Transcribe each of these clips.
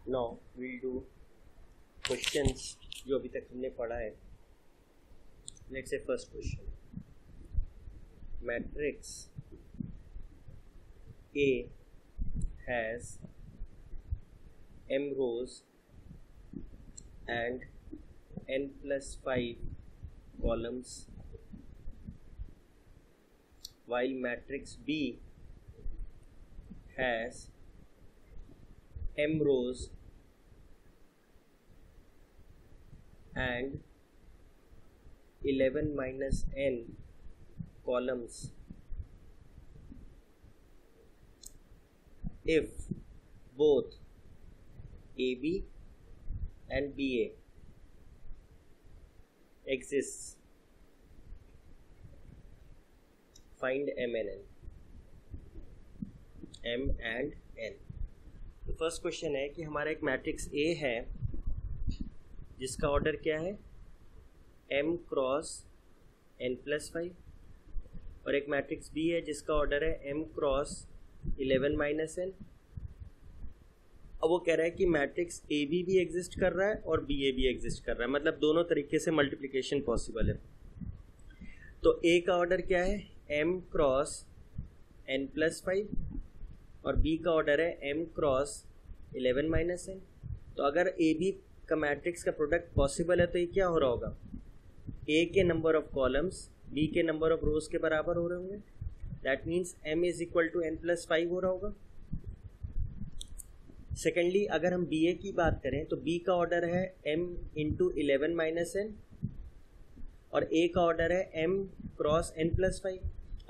Now we'll do questions जो अभी तक हमने पढ़ा है. Let's say first question. Matrix A has m rows and n plus 5 columns, while matrix B has m rows and 11 minus n columns. If both AB and BA exists, find M and N. M and N. तो first question है कि हमारा एक matrix A है जिसका order क्या है m cross n plus 5, और एक मैट्रिक्स B है जिसका ऑर्डर है m क्रॉस 11 माइनस n. अब वो कह रहा है कि मैट्रिक्स AB भी एग्जिस्ट कर रहा है और BA भी एग्जिस्ट कर रहा है, मतलब दोनों तरीके से मल्टीप्लिकेशन पॉसिबल है. तो A का ऑर्डर क्या है m क्रॉस n प्लस 5 और B का ऑर्डर है m क्रॉस 11 माइनस n. तो अगर AB का मैट्रिक्स का प्रोडक्ट पॉसिबल है तो ये क्या हो रहा होगा, A के नंबर ऑफ कॉलम्स B के नंबर ऑफ रोज के बराबर हो रहे होंगे. That means m is equal to n plus 5 हो रहा होगा. सेकेंडली अगर हम BA की बात करें तो B का ऑर्डर है m इंटू 11 माइनस n और A का ऑर्डर है m क्रॉस n प्लस 5.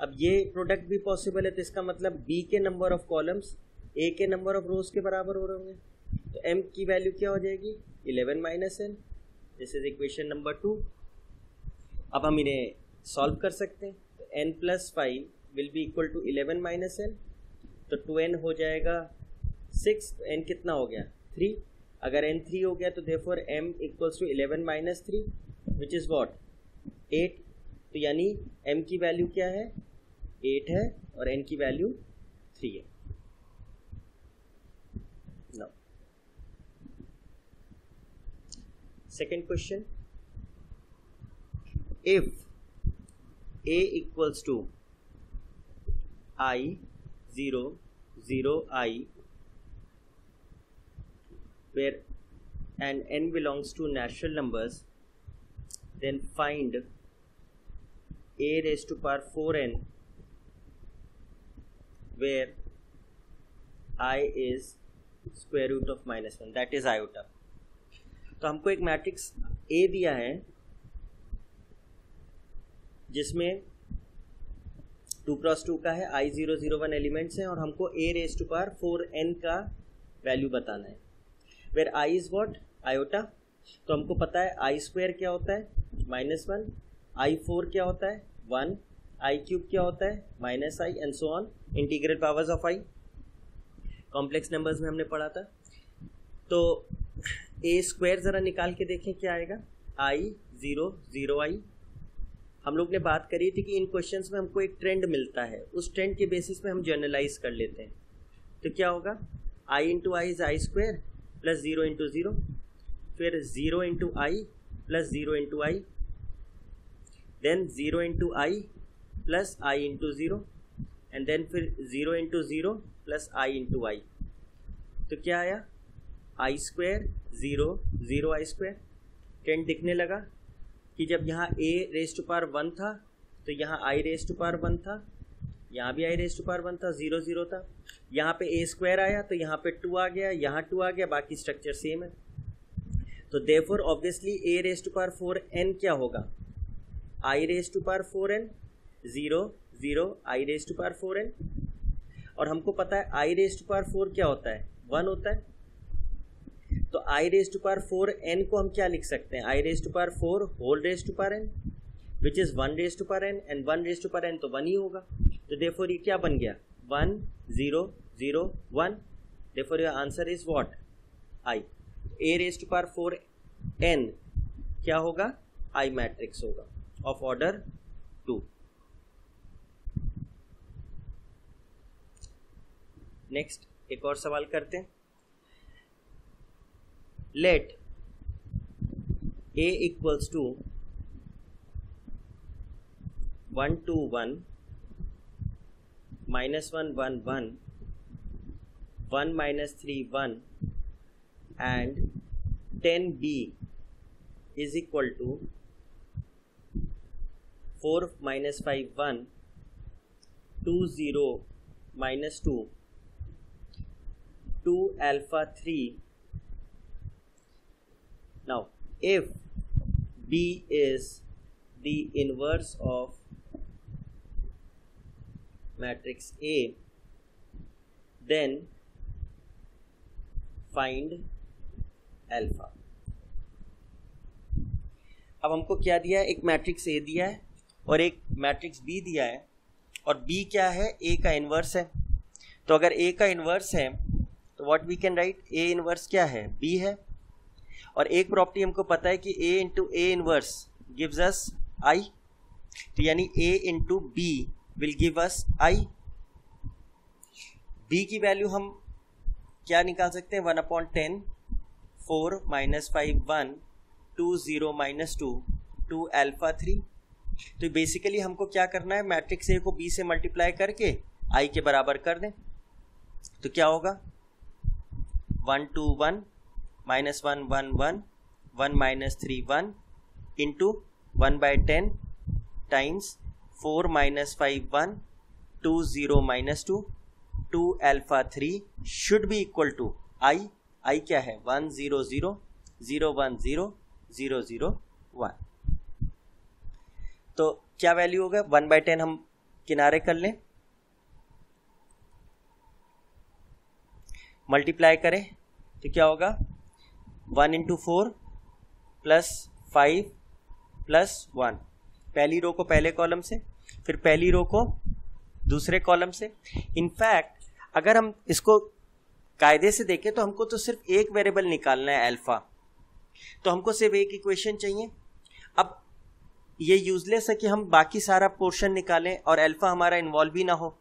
अब ये प्रोडक्ट भी पॉसिबल है तो इसका मतलब B के नंबर ऑफ कॉलम्स A के नंबर ऑफ रोज के बराबर हो रहे होंगे. तो m की वैल्यू क्या हो जाएगी 11 minus n. This is equation number 2. अब हम इन्हें सॉल्व कर सकते हैं. तो n plus 5 will be equal to 11 minus n. तो 2n हो जाएगा 6. तो n कितना हो गया 3. अगर n 3 हो गया तो therefore m equals to 11 minus 3 which is what 8. तो यानी m की वैल्यू क्या है 8 है और n की वैल्यू 3 है. Now second question. If a equals to I 0 0 I where and n belongs to natural numbers, then find a raised to power 4n where I is square root of minus 1, that is iota. तो हमको एक matrix A दिया है जिसमें 2 cross 2 का है, I001 elements हैं और हमको a raise to power 4n का वैल्यू बताना है. Where I is what iota. तो हमको पता है I स्क्वायर क्या होता है -1, I4 क्या होता है 1, I क्यूब क्या होता है -I and so on. Integral powers of I complex numbers में हमने पढ़ा था. तो a स्क्वायर ज़रा निकाल के देखें क्या आएगा I0 I. हम लोग ने बात करी थी कि इन क्वेश्चंस में हमको एक ट्रेंड मिलता है, उस ट्रेंड के बेसिस पे हम जनरलाइज कर लेते हैं. तो क्या होगा I into i is i square plus 0 into 0, फिर 0 into I plus 0 into i, then 0 into I plus I into 0 and then फिर 0 इंटू 0 प्लस आई इंटू आई. तो क्या आया i square 0 0 i square. Trend दिखने लगा कि जब यहाँ a रेज टू पावर 1 था तो यहाँ i रेज टू पावर 1 था, यहाँ भी i रेज टू पावर 1 था, 0 0 था. यहाँ पे a स्क्वायर आया तो यहाँ पे 2 आ गया, यहाँ 2 आ गया, बाकी स्ट्रक्चर सेम है. तो therefore obviously a raise to power 4n क्या होगा i raise to power 4n 0 0 i raise to power 4n. और हमको पता है i रेज टू पावर 4 क्या होता है 1 होता है. तो i raise to power 4n को हम क्या लिख सकते हैं i raise to power 4 whole raise to power n which is 1 raise to power n and 1 raise to power n तो 1 ही होगा. तो देयरफॉर ये क्या बन गया 1 0 0 1. Therefore your answer is what i. a raise to power 4n क्या होगा i matrix होगा ऑफ ऑर्डर 2. नेक्स्ट एक और सवाल करते हैं. Let a equals to 1 2 1 minus 1 1 1 1 minus 3 1 and 10b is equal to 4 minus 5 1 2 0 minus 2 2 alpha 3. Now if b is the inverse of matrix A, then find alpha. अब हमको क्या दिया है, एक मैट्रिक्स A दिया है और एक मैट्रिक्स B दिया है, और B क्या है, A का इन्वर्स है. तो अगर A का इन्वर्स है तो what we can write, A inverse क्या है, B है. और एक प्रॉपर्टी हमको पता है कि A into A inverse gives us I, तो यानी A into B will give us I. B की वैल्यू हम क्या निकाल सकते हैं, 1/10 4 minus 5 1 2 0 minus 2 2 alpha 3. तो बेसिकली हमको क्या करना है, मैट्रिक्स A को B से मल्टीप्लाई करके I के बराबर कर दें. तो क्या होगा, 1 2 1 minus 1 1 1 1 minus 3 1 into 1/10 times 4 minus 5 1 2 0 minus 2 2 alpha 3 should be equal to I क्या है, 1 0 0 0 1 0 0 0 1. तो क्या वैल्यू होगा, 1/10 हम किनारे कर लें, मल्टीप्लाई करें तो क्या होगा, 1 इंटू 4 प्लस 5 प्लस 1. पहली रो को पहले कॉलम से, फिर पहली रो को दूसरे कॉलम से. इनफैक्ट अगर हम इसको कायदे से देखें तो हमको तो सिर्फ एक वेरिएबल निकालना है अल्फा, तो हमको सिर्फ एक इक्वेशन चाहिए. अब ये यूजलेस है कि हम बाकी सारा पोर्शन निकालें और अल्फा हमारा इन्वॉल्व ही ना हो.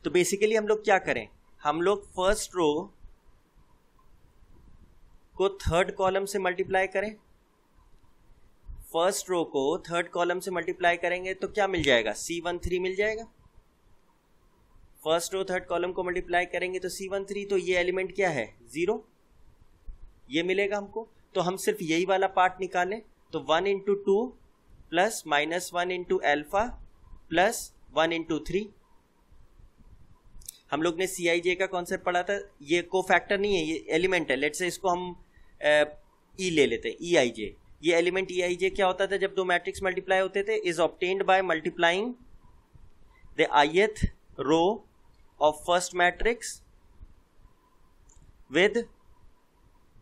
तो बेसिकली हम लोग क्या करें, हम लोग फर्स्ट रो को थर्ड कॉलम से मल्टीप्लाई करें. फर्स्ट रो को थर्ड कॉलम से मल्टीप्लाई करेंगे तो क्या मिल जाएगा, C13 मिल जाएगा. फर्स्ट रो थर्ड कॉलम को मल्टीप्लाई करेंगे तो C13, तो ये एलिमेंट क्या है, 0, ये मिलेगा हमको. तो हम सिर्फ यही वाला पार्ट निकालें, तो 1 into 2 plus minus 1 into alpha plus 1 into 3. हम लोग ने CIJ का कॉन्सेप्ट पढ़ा था, ये कोफैक्टर नहीं है, ये एलिमेंट है. लेट्स से इसको हम E ले लेते हैं, EIJ. ये एलिमेंट EIJ क्या होता था, जब दो मैट्रिक्स मल्टीप्लाई होते थे, is obtained by multiplying the ith row of first matrix with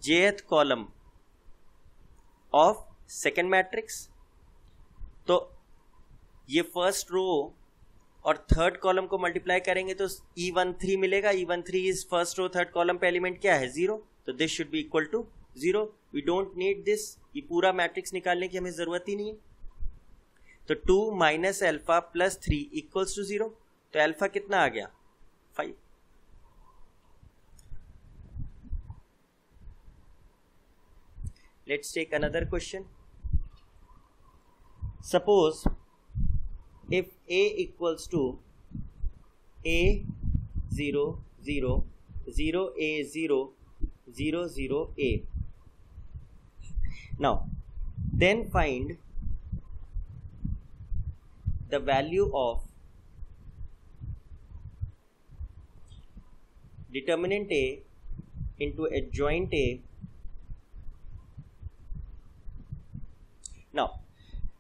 jth column of second matrix. तो ये फर्स्ट रो और थर्ड कॉलम को मल्टीप्लाई करेंगे तो E13 मिलेगा. E13 is first row third column पे एलिमेंट क्या है, 0, तो this should be equal to 0. We don't need this, ये पूरा मैट्रिक्स निकालने की हमें जरूरत ही नहीं है. तो 2 minus alpha plus 3 equals to 0. तो एल्फा कितना आ गया, 5. Let's take another question. Suppose if A equals to A 0 0 0 A 0 0 0 A. Now then find the value of determinant A into adjoint A. Now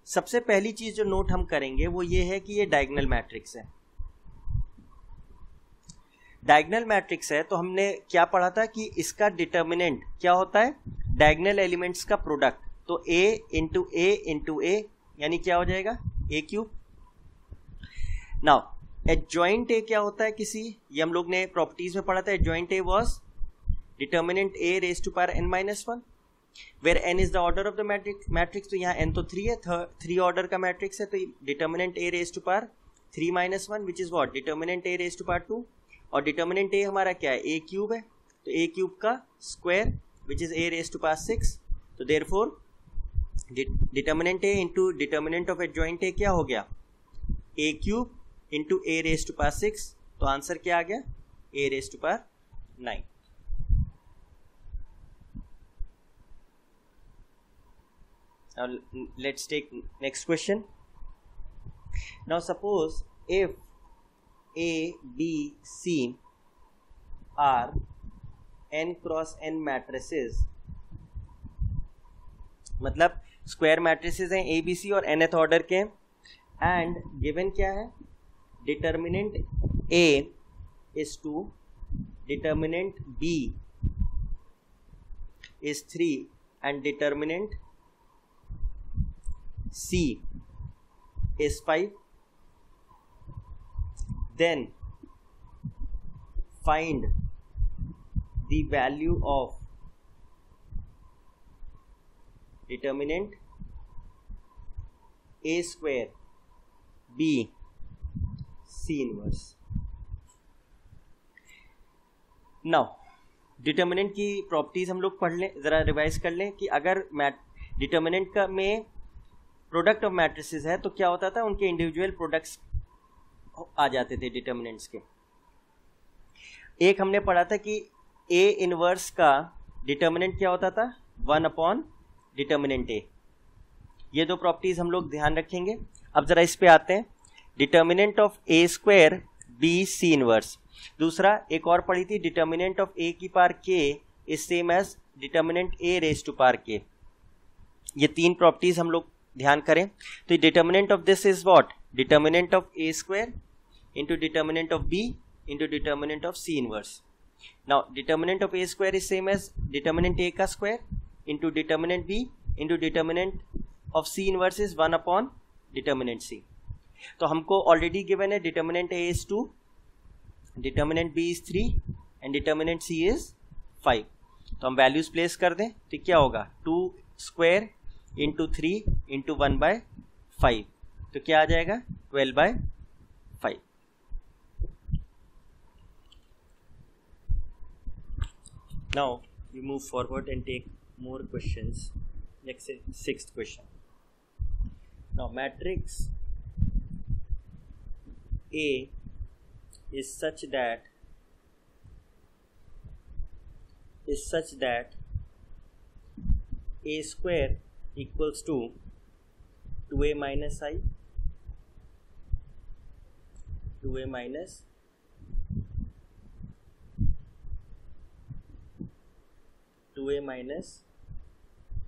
सबसे पहली चीज जो नोट हम करेंगे वो ये है कि ये डायगोनल मैट्रिक्स है. डायगोनल मैट्रिक्स है तो हमने क्या पढ़ा था कि इसका डिटर्मिनेंट क्या होता है, डायगोनल एलिमेंट्स का प्रोडक्ट. तो A इंटू A यानी क्या हो जाएगा, A3. नाउ एडजॉइंट A क्या होता है किसी, ये हम लोग ने प्रॉपर्टीज में पढ़ा था. Adjoint A was determinant A raise to power n-1 where n is the order of the matrix. तो यहाँ n तो 3 है, 3 ऑर्डर का मैट्रिक्स है, तो determinant A raise to power 3-1 which is what, determinant A raise to power 2. और determinant A हमारा क्या है, A3 है, तो A3 का square which is a raised to power 6. तो therefore determinant a into determinant of adjoint a क्या हो गया, a cube into a raised to power 6. तो आंसर क्या आ गया, a raised to power 9. Now let's take next question. Now suppose if A, B, C are n cross n matrices, मतलब square matrices हैं ए B सी और nth order के, and given क्या है, determinant A is 2, determinant B is 3 and determinant C is 5, then find the value of determinant A square B C inverse. Now determinant की properties हम लोग पढ़ लें, जरा रिवाइज कर लें कि अगर डिटर्मिनेंट का में प्रोडक्ट ऑफ मैट्रिसेस है तो क्या होता था, उनके इंडिविजुअल प्रोडक्ट्स आ जाते थे डिटर्मिनेंट्स के. एक हमने पढ़ा था कि ए इनवर्स का डिटर्मिनेंट क्या होता था, 1 अपॉन डिटर्मिनेंट ए. ये दो प्रॉपर्टीज हम लोग ध्यान रखेंगे. अब जरा इस पे आते हैं, determinant of A square B C inverse. दूसरा एक और पढ़ी थी, डिटर्मिनेंट ऑफ ए की power K is same as determinant A raise to power K. ये तीन प्रॉपर्टीज हम लोग ध्यान करें. तो determinant of this is what, determinant of A square into determinant of B into determinant of C inverse. Now determinant of A square is same as determinant A का square into determinant B into determinant of C inverse is 1 upon determinant C. तो हमको already given है determinant A is 2, determinant B is 3 and determinant C is 5. तो हम values place कर दें तो क्या होगा, 2 स्क्वायर इंटू 3 इंटू 1/5. तो क्या आ जाएगा, 12/5. Now we move forward and take more questions. Next is 6th question. Now matrix A is such that A square equals to 2a minus I, 2a minus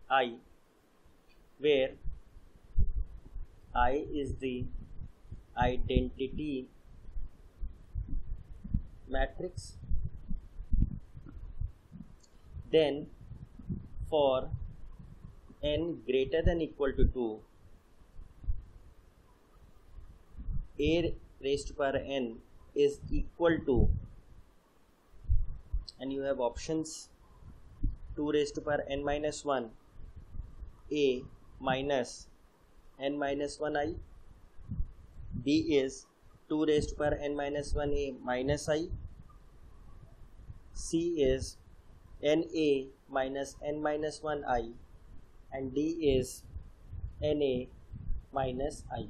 I, where I is the identity matrix. Then for n greater than equal to 2, a raised to power n is equal to, and you have options, 2 raised to power n minus 1 a minus n minus 1 I. B is 2 raised to power n minus 1 a minus I. C is na minus n minus 1 I, and D is na minus I.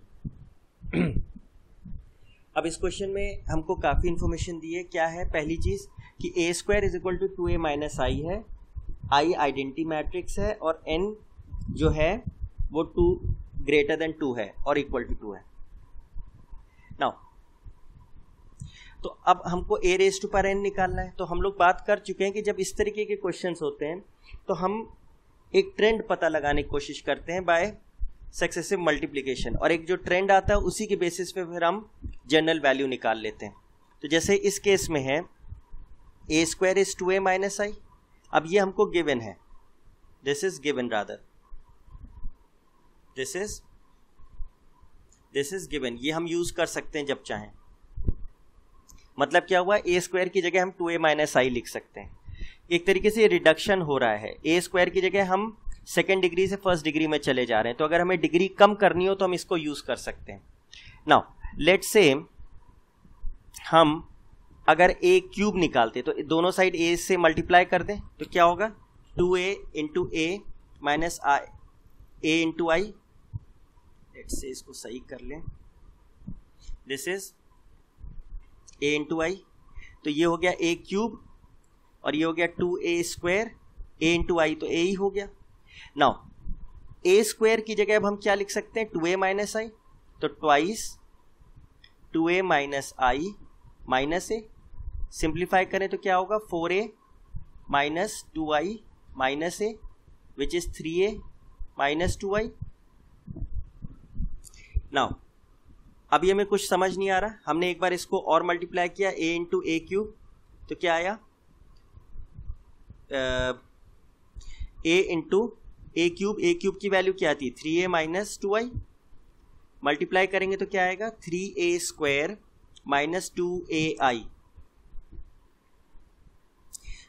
अब इस question में हमको काफ़ी information दी है. क्या है, पहली चीज़ कि a square is equal to 2a minus I है, I आइडेंटिटी मैट्रिक्स है और n जो है वो 2 ग्रेटर देन 2 है और इक्वल टू 2 है. नाउ तो अब हमको a raise to power n निकालना है. तो हम लोग बात कर चुके हैं कि जब इस तरीके के क्वेश्चंस होते हैं तो हम एक ट्रेंड पता लगाने की कोशिश करते हैं बाय सक्सेसिव मल्टीप्लिकेशन, और एक जो ट्रेंड आता है उसी के बेसिस पे फिर हम जनरल वैल्यू निकाल लेते हैं. तो जैसे इस केस में है a square is 2a minus I. अब ये हमको गिवन है, this is given, rather this is given. ये हम यूज कर सकते हैं जब चाहें. मतलब क्या हुआ, a स्क्वायर की जगह हम 2a माइनस आई लिख सकते हैं. एक तरीके से रिडक्शन हो रहा है. a स्क्वायर की जगह हम सेकेंड डिग्री से फर्स्ट डिग्री में चले जा रहे हैं. तो अगर हमें डिग्री कम करनी हो तो हम इसको यूज कर सकते हैं. नाउ लेट्स से हम अगर a क्यूब निकालते तो दोनों साइड a से मल्टीप्लाई कर दें तो क्या होगा, 2a into A minus A into I, let's say इसको सही कर लें, दिस इज a इंटू आई, तो ये हो गया a क्यूब और ये हो गया 2a स्क्वायर, a इंटू आई तो a ही हो गया। नाउ a स्क्वायर की जगह अब हम क्या लिख सकते हैं, 2a माइनस आई, तो ट्वाइस 2a माइनस आई माइनस ए, सिंप्लीफाई करें तो क्या होगा 4a minus 2i minus A which is 3a minus 2i। Now अभी हमें कुछ समझ नहीं आ रहा, हमने एक बार इसको और मल्टीप्लाई किया a इंटू ए क्यूब, तो क्या आया a इंटू ए क्यूब की वैल्यू क्या आती है 3a माइनस 2i, मल्टीप्लाई करेंगे तो क्या आएगा 3a स्क्वायर माइनस 2ai,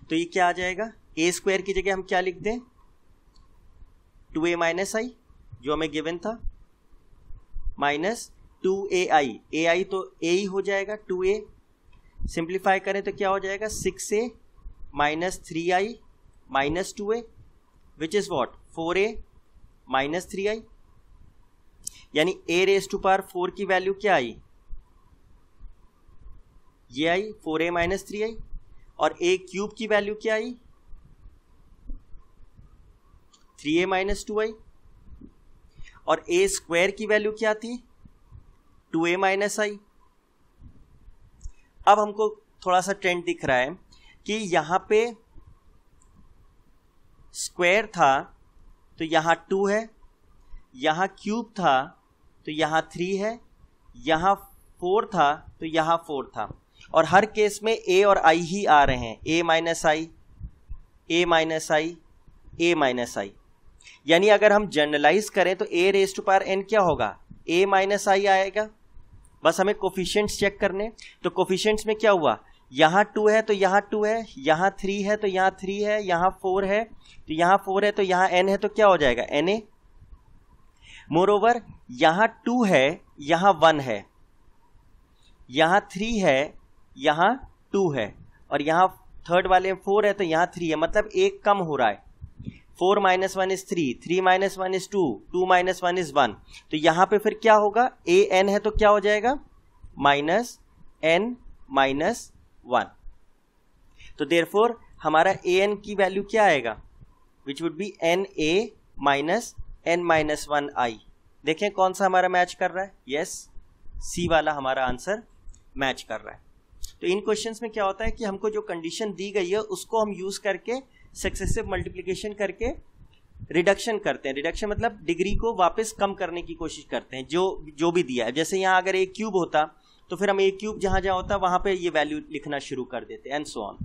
तो ये क्या आ जाएगा, a स्क्वायर की जगह हम क्या लिख दें 2a माइनस आई जो हमें गिवन था, माइनस 2ai, ai तो a ही हो जाएगा 2a, सिंप्लीफाई करें तो क्या हो जाएगा 6a minus 3i minus 2a which is what 4a minus 3i, यानी a रेज टू पावर 4 की वैल्यू क्या आई, ये आई 4a माइनस 3i, और a क्यूब की वैल्यू क्या आई 3a माइनस 2i, और a स्क्वायर की वैल्यू क्या थी 2a माइनस आई। अब हमको थोड़ा सा ट्रेंड दिख रहा है कि यहां पे स्क्वायर था तो यहां 2 है, यहां क्यूब था तो यहां 3 है, यहां 4 था तो यहां 4 था, और हर केस में a और i ही आ रहे हैं, a minus I, a minus I, a minus I, यानी अगर हम जनरलाइज करें तो a raise to power n क्या होगा a माइनस आई आएगा। बस हमें कोफिशिएंट्स चेक करने, तो कोफिशिएंट्स में क्या हुआ, यहां 2 है तो यहां 2 है, यहां 3 है तो यहां 3 है, यहां 4 है तो यहां 4 है, तो यहां n है तो क्या हो जाएगा na। मोर ओवर यहां 2 है यहां 1 है, यहां 3 है यहां 2 है, और यहां थर्ड वाले 4 है तो यहां 3 है, मतलब एक कम हो रहा है, 4 minus 1 is 3, 3 minus 1 is 2, 2 minus 1 is 1, तो यहां पे फिर क्या होगा a n है तो क्या हो जाएगा माइनस n माइनस 1, तो देयरफॉर हमारा a n की वैल्यू क्या आएगा which would be n a minus n minus 1 i। देखें कौन सा हमारा मैच कर रहा है, यस सी वाला हमारा आंसर मैच कर रहा है। तो इन क्वेश्चंस में क्या होता है कि हमको जो कंडीशन दी गई है उसको हम यूज करके सक्सेसिव मल्टीप्लिकेशन करके रिडक्शन करते हैं, रिडक्शन मतलब डिग्री को वापस कम करने की कोशिश करते हैं जो भी दिया है। जैसे यहाँ अगर a क्यूब होता तो फिर हम a क्यूब जहां जहां होता वहां पे ये वैल्यू लिखना शुरू कर देते and so on.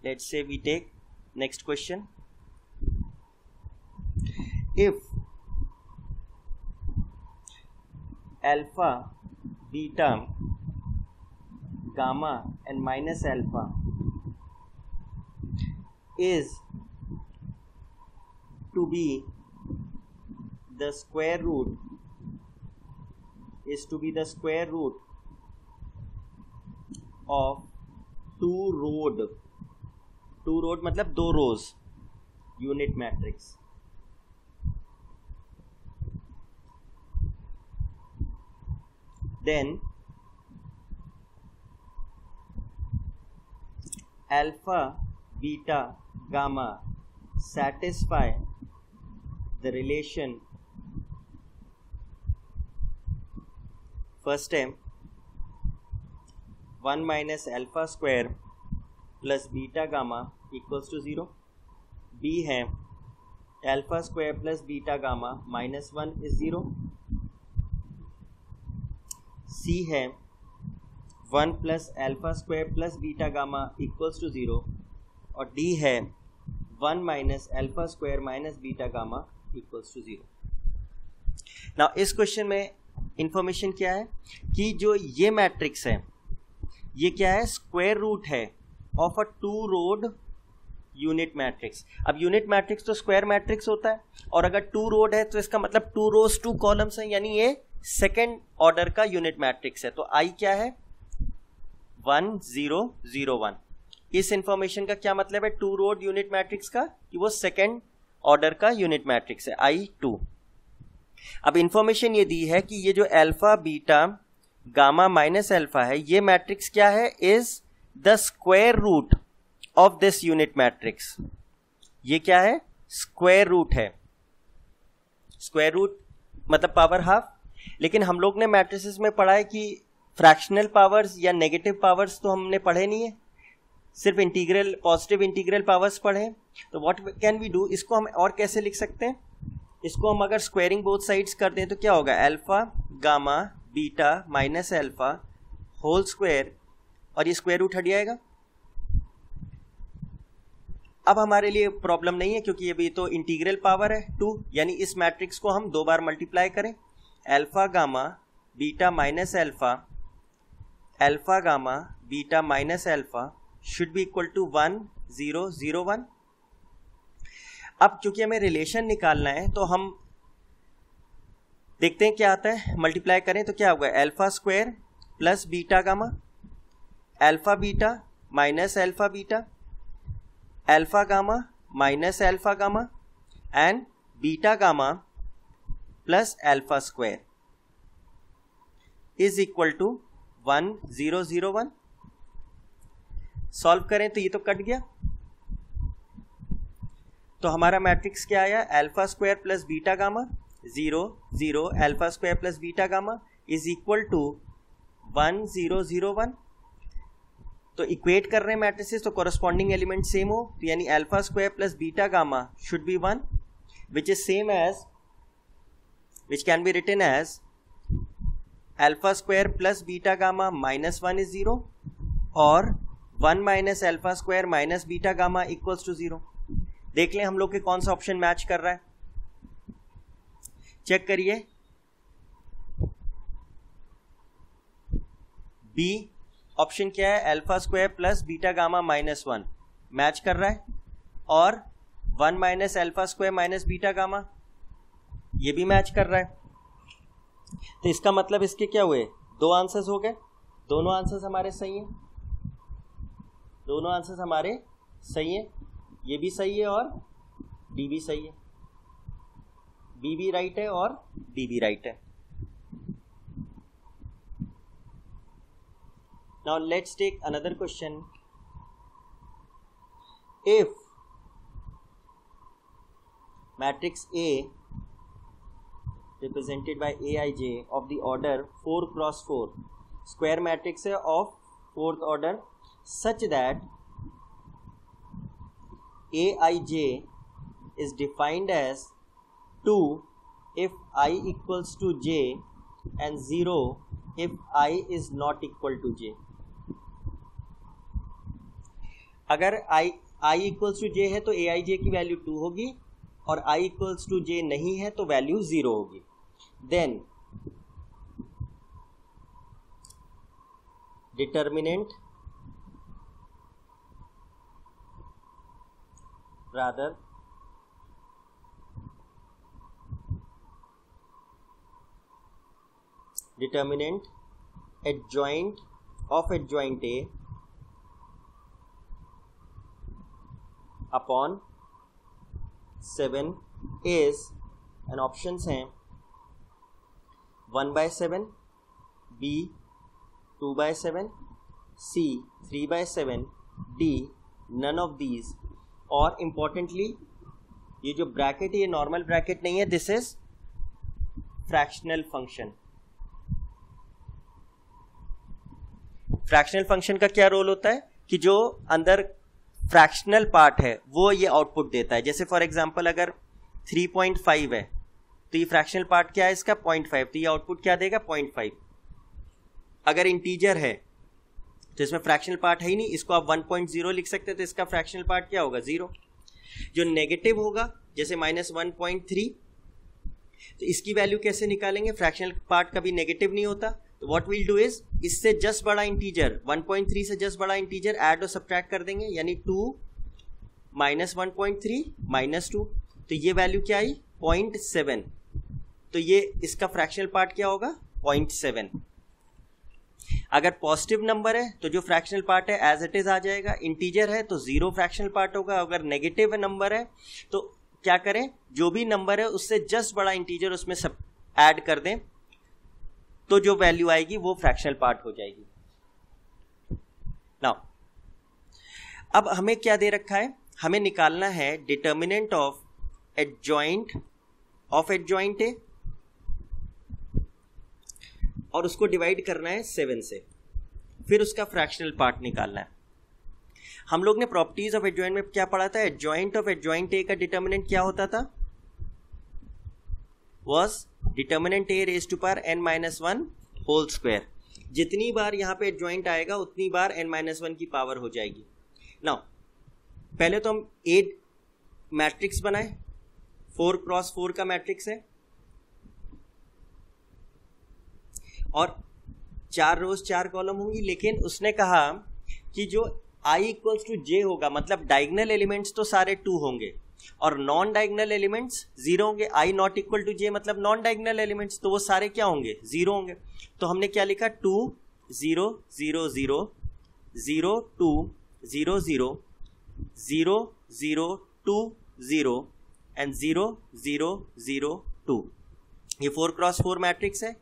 Let's say we take next question, if alpha, beta, gamma and minus alpha is to be the square root of two road मतलब 2 rows unit matrix, then alpha, beta, gamma satisfy the relation, first term 1 minus alpha square plus beta gamma equals to 0, b है alpha square plus beta gamma minus 1 is 0, c है 1 plus alpha square plus beta gamma equals to 0, और d है 1 minus alpha square minus beta gamma equals to 0। Now इस question में information क्या है कि जो ये मैट्रिक्स है ये क्या है, स्क्वायर रूट है of a 2 road unit matrix. अब यूनिट मैट्रिक्स तो स्क्वायर मैट्रिक्स होता है, और अगर 2 रोड है तो इसका मतलब 2 रोज 2 कॉलम्स है, यानी ये सेकेंड ऑर्डर का यूनिट मैट्रिक्स है। तो आई क्या है 1 0 0 1। इस इंफॉर्मेशन का क्या मतलब है टू रोड यूनिट मैट्रिक्स का, कि वो सेकेंड ऑर्डर का यूनिट मैट्रिक्स है I2। अब इंफॉर्मेशन ये दी है कि ये जो alpha beta gamma minus alpha है, ये मैट्रिक्स क्या है, is the square root of this unit matrix. ये क्या है, स्क्वायर रूट है। स्क्वायर रूट मतलब पावर हाफ। लेकिन हम लोग ने मैट्रिसेस में पढ़ा है कि फ्रैक्शनल पावर्स या नेगेटिव पावर्स तो हमने पढ़े नहीं है, सिर्फ इंटीग्रल, पॉजिटिव इंटीग्रल पावर्स पढ़े। तो व्हाट कैन वी डू, इसको हम और कैसे लिख सकते हैं, इसको हम अगर स्क्वायरिंग बोथ साइड्स कर दें तो क्या होगा, alpha gamma beta minus alpha whole square, और ये स्क्वायर रूट हट जाएगा। अब हमारे लिए प्रॉब्लम नहीं है क्योंकि ये भी तो इंटीग्रल पावर है 2, यानी इस मैट्रिक्स को हम 2 बार मल्टीप्लाई करें, alpha gamma beta minus alpha, alpha gamma beta minus alpha should be equal to 1 0 0 1। अब चूंकि हमें रिलेशन निकालना है तो हम देखते हैं क्या आता है, मल्टीप्लाई करें तो क्या होगा, alpha square plus beta gamma, alpha beta minus alpha beta, alpha gamma minus alpha gamma and beta gamma plus alpha square is equal to 1 0 0 1। Solve करें तो ये तो कट गया, तो हमारा मैट्रिक्स क्या आया, alpha square plus beta gamma 0 0 alpha square plus beta gamma is equal to 1 0 0 1। तो इक्वेट कर रहे हैं मैट्रिसेस तो कॉरस्पॉन्डिंग एलिमेंट सेम हो, तो यानी alpha square plus beta gamma should be 1 which is same as, which can be written as alpha square plus beta gamma minus 1 is 0 और 1 minus alpha square minus beta gamma equals to 0। देख लें हम लोग के कौन सा option match कर रहा है, चेक करिए। बी ऑप्शन क्या है, alpha square plus beta gamma minus 1 match कर रहा है, और 1 minus alpha square minus beta gamma ये भी मैच कर रहा है। तो इसका मतलब इसके क्या हुए, 2 आंसर्स हो गए, दोनों आंसर्स हमारे सही हैं, दोनों आंसर्स हमारे सही हैं, ये भी सही है और डी भी सही है, बी भी राइट है और डी भी राइट है। Now let's take another question. If matrix A represented by Aij of the order 4 cross 4 square matrix है of 4th order such that Aij is defined as 2 if I equals to j and 0 if I is not equal to j। अगर i equals to जे है तो aij की value 2 होगी, और i equals to जे नहीं है तो वैल्यू 0 होगी। Then determinant rather determinant adjoint of adjoint A upon 7 is, and options हैं 1/7, B 2/7, C 3/7, D none of these। और इम्पोर्टेंटली ये जो ब्रैकेट है ये नॉर्मल ब्रैकेट नहीं है, this is fractional function. Fractional function का क्या रोल होता है कि जो अंदर फ्रैक्शनल पार्ट है वो ये आउटपुट देता है। जैसे फॉर एग्जांपल अगर 3.5 है तो ये फ्रैक्शनल पार्ट क्या है इसका 0.5, तो ये आउटपुट क्या देगा 0.5। अगर इंटीजर है तो इसमें फ्रैक्शनल पार्ट है ही नहीं, इसको आप 1.0 लिख सकते हैं, तो इसका फ्रैक्शनल पार्ट क्या होगा 0। जो नेगेटिव होगा जैसे -1.3, तो इसकी वैल्यू कैसे निकालेंगे, फ्रैक्शनल पार्ट कभी नेगेटिव नहीं होता। तो व्हाट विल डू इज, इससे जस्ट बड़ा इंटीजर 1.3 से जस्ट बड़ा इंटीजर ऐड और सब्ट्रैक्ट कर देंगे, यानी 2 -1.3 -2, तो ये वैल्यू क्या आई 0.7। तो ये इसका फ्रैक्शनल पार्ट क्या होगा 0.7। अगर पॉजिटिव नंबर है तो जो फ्रैक्शनल पार्ट है एज इट इज आ जाएगा, इंटीजर है तो 0 फ्रैक्शनल पार्ट होगा, अगर नेगेटिव नंबर है तो क्या करें, जो भी नंबर है उससे जस्ट बड़ा इंटीजर उसमें सब ऐड कर दें, तो जो वैल्यू आएगी वो फ्रैक्शनल पार्ट हो जाएगी। नाउ अब हमें क्या दे रखा है, हमें निकालना है डिटर्मिनेंट ऑफ एडजॉइंट ए और उसको डिवाइड करना है 7 से, फिर उसका फ्रैक्शनल पार्ट निकालना है। हम लोग ने प्रॉपर्टीज ऑफ एडजॉइंट में क्या पढ़ा था, एडजॉइंट ऑफ एडजॉइंट ए का डिटर्मिनेंट क्या होता था, was determinant A raise to power n-1 whole square. जितनी बार यहां पे एडजॉइंट आएगा उतनी बार n-1 की पावर हो जाएगी। नाउ पहले तो हम ए मैट्रिक्स बनाए, 4x4 का मैट्रिक्स है और 4 रोज 4 कॉलम होंगी, लेकिन उसने कहा कि जो i इक्वल्स टू j होगा, मतलब डायगोनल एलिमेंट्स तो सारे 2 होंगे और नॉन डायगोनल एलिमेंट्स 0 होंगे। i not equal to j मतलब नॉन डायगोनल एलिमेंट्स, तो वो सारे क्या होंगे, 0 होंगे। तो हमने क्या लिखा, 2 0 0 0 0 2 0 0 0 0 2 0 एंड 0 0 0 2। ये 4x4 मैट्रिक्स है।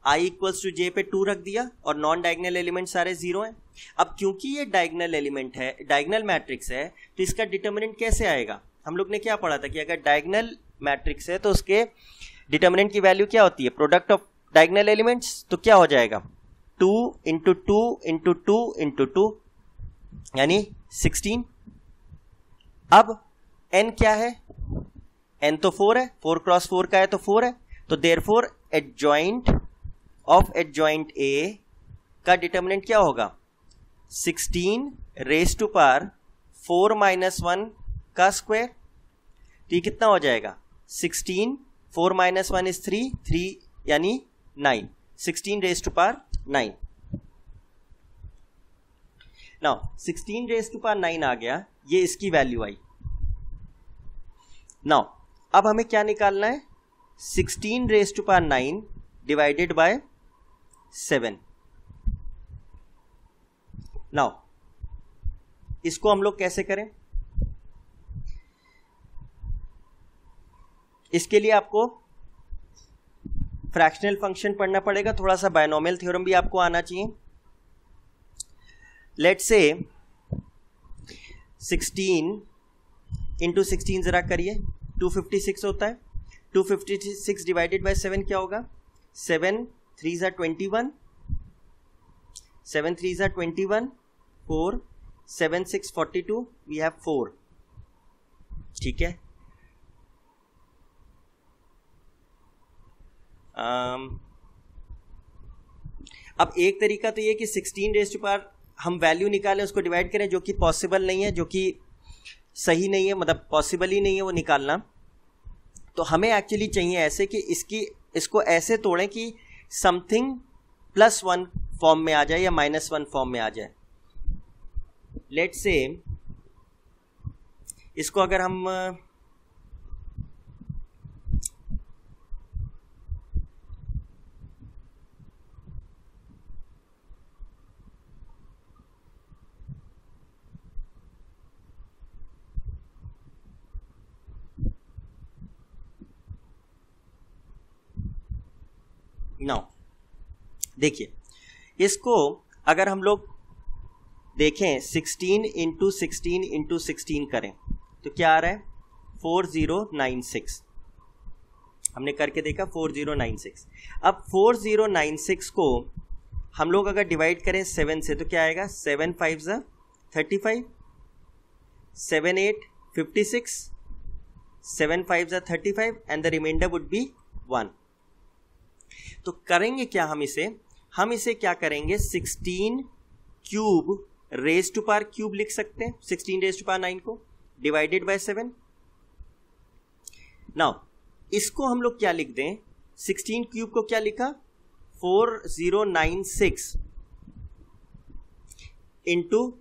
i इक्वल्स टू j पे 2 रख दिया और नॉन डायगोनल एलिमेंट सारे 0 हैं। अब क्योंकि ये डायगोनल एलिमेंट है, डायगोनल मैट्रिक्स है, तो इसका डिटर्मिनेंट कैसे आएगा, हम लोग ने क्या पढ़ा था कि अगर डायगोनल मैट्रिक्स है तो उसके डिटर्मिनेंट की वैल्यू क्या होती है, प्रोडक्ट ऑफ डायगोनल एलिमेंट्स, तो क्या हो जाएगा 2 इंटू 2 इंटू 2 इंटू 2 यानी 16। अब n क्या है, n तो 4 है, 4x4 का है तो 4 है, तो therefore adjoint of adjoint A का डिटर्मिनेंट क्या होगा, 16 रेज टू पावर 4-1 का स्क्वायर। तो ये कितना हो जाएगा, 16 4-1 इज 3 यानी 9, 16 raise to power 9। Now 16 raise to power 9 आ गया, ये इसकी वैल्यू आई। नाउ अब हमें क्या निकालना है, 16 raise to power 9 divided by 7। Now इसको हम लोग कैसे करें, इसके लिए आपको फ्रैक्शनल फंक्शन पढ़ना पड़ेगा, थोड़ा सा बायनोमियल थ्योरम भी आपको आना चाहिए। लेट्स से 16 इंटू 16 जरा करिए, 256 होता है। 256 डिवाइडेड बाय 7 क्या होगा, 7 3 ज़ा 21, 7 3 ज़ा 21, 4 7 6 42, वी हैव 4। ठीक है, अब एक तरीका तो ये कि 16 रेज़ टू पावर हम वैल्यू निकालें, उसको डिवाइड करें, जो कि पॉसिबल नहीं है, जो कि सही नहीं है, मतलब पॉसिबल ही नहीं है वो निकालना। तो हमें एक्चुअली चाहिए ऐसे कि इसको ऐसे तोड़ें कि समथिंग +1 फॉर्म में आ जाए या -1 फॉर्म में आ जाए। लेट्स से इसको अगर हम नाउ देखिए, इसको अगर हम लोग देखें 16 इंटू 16 इंटू 16 करें तो क्या आ रहा है, 4096। हमने करके देखा 4096। अब 4096 को हम लोग अगर डिवाइड करें 7 से तो क्या आएगा, 7 5 ज़ा 35, 7 8 56, 7 5 ज़ा 35 and the remainder would be 1। तो करेंगे क्या, हम इसे क्या करेंगे, 16 cube raise to power cube लिख सकते हैं, 16 रेज टू पावर 9 को डिवाइडेड बाय 7। नाउ इसको हम लोग क्या लिख दें, 16 क्यूब को क्या लिखा, 4096 into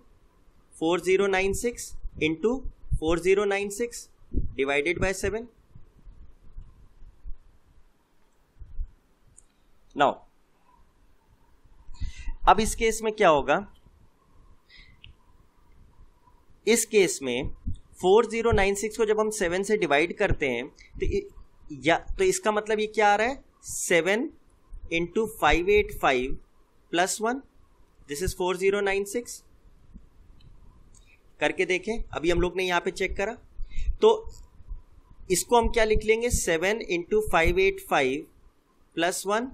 4096 into 4096 divided by 7। Now अब इस केस में क्या होगा, इस केस में 4096 को जब हम 7 से डिवाइड करते हैं तो इसका मतलब ये क्या आ रहा है, 7 इंटू 585 प्लस 1, दिस इज 4096। करके देखें, अभी हम लोग ने यहां पे चेक करा, तो इसको हम क्या लिख लेंगे, 7 into 585 plus 1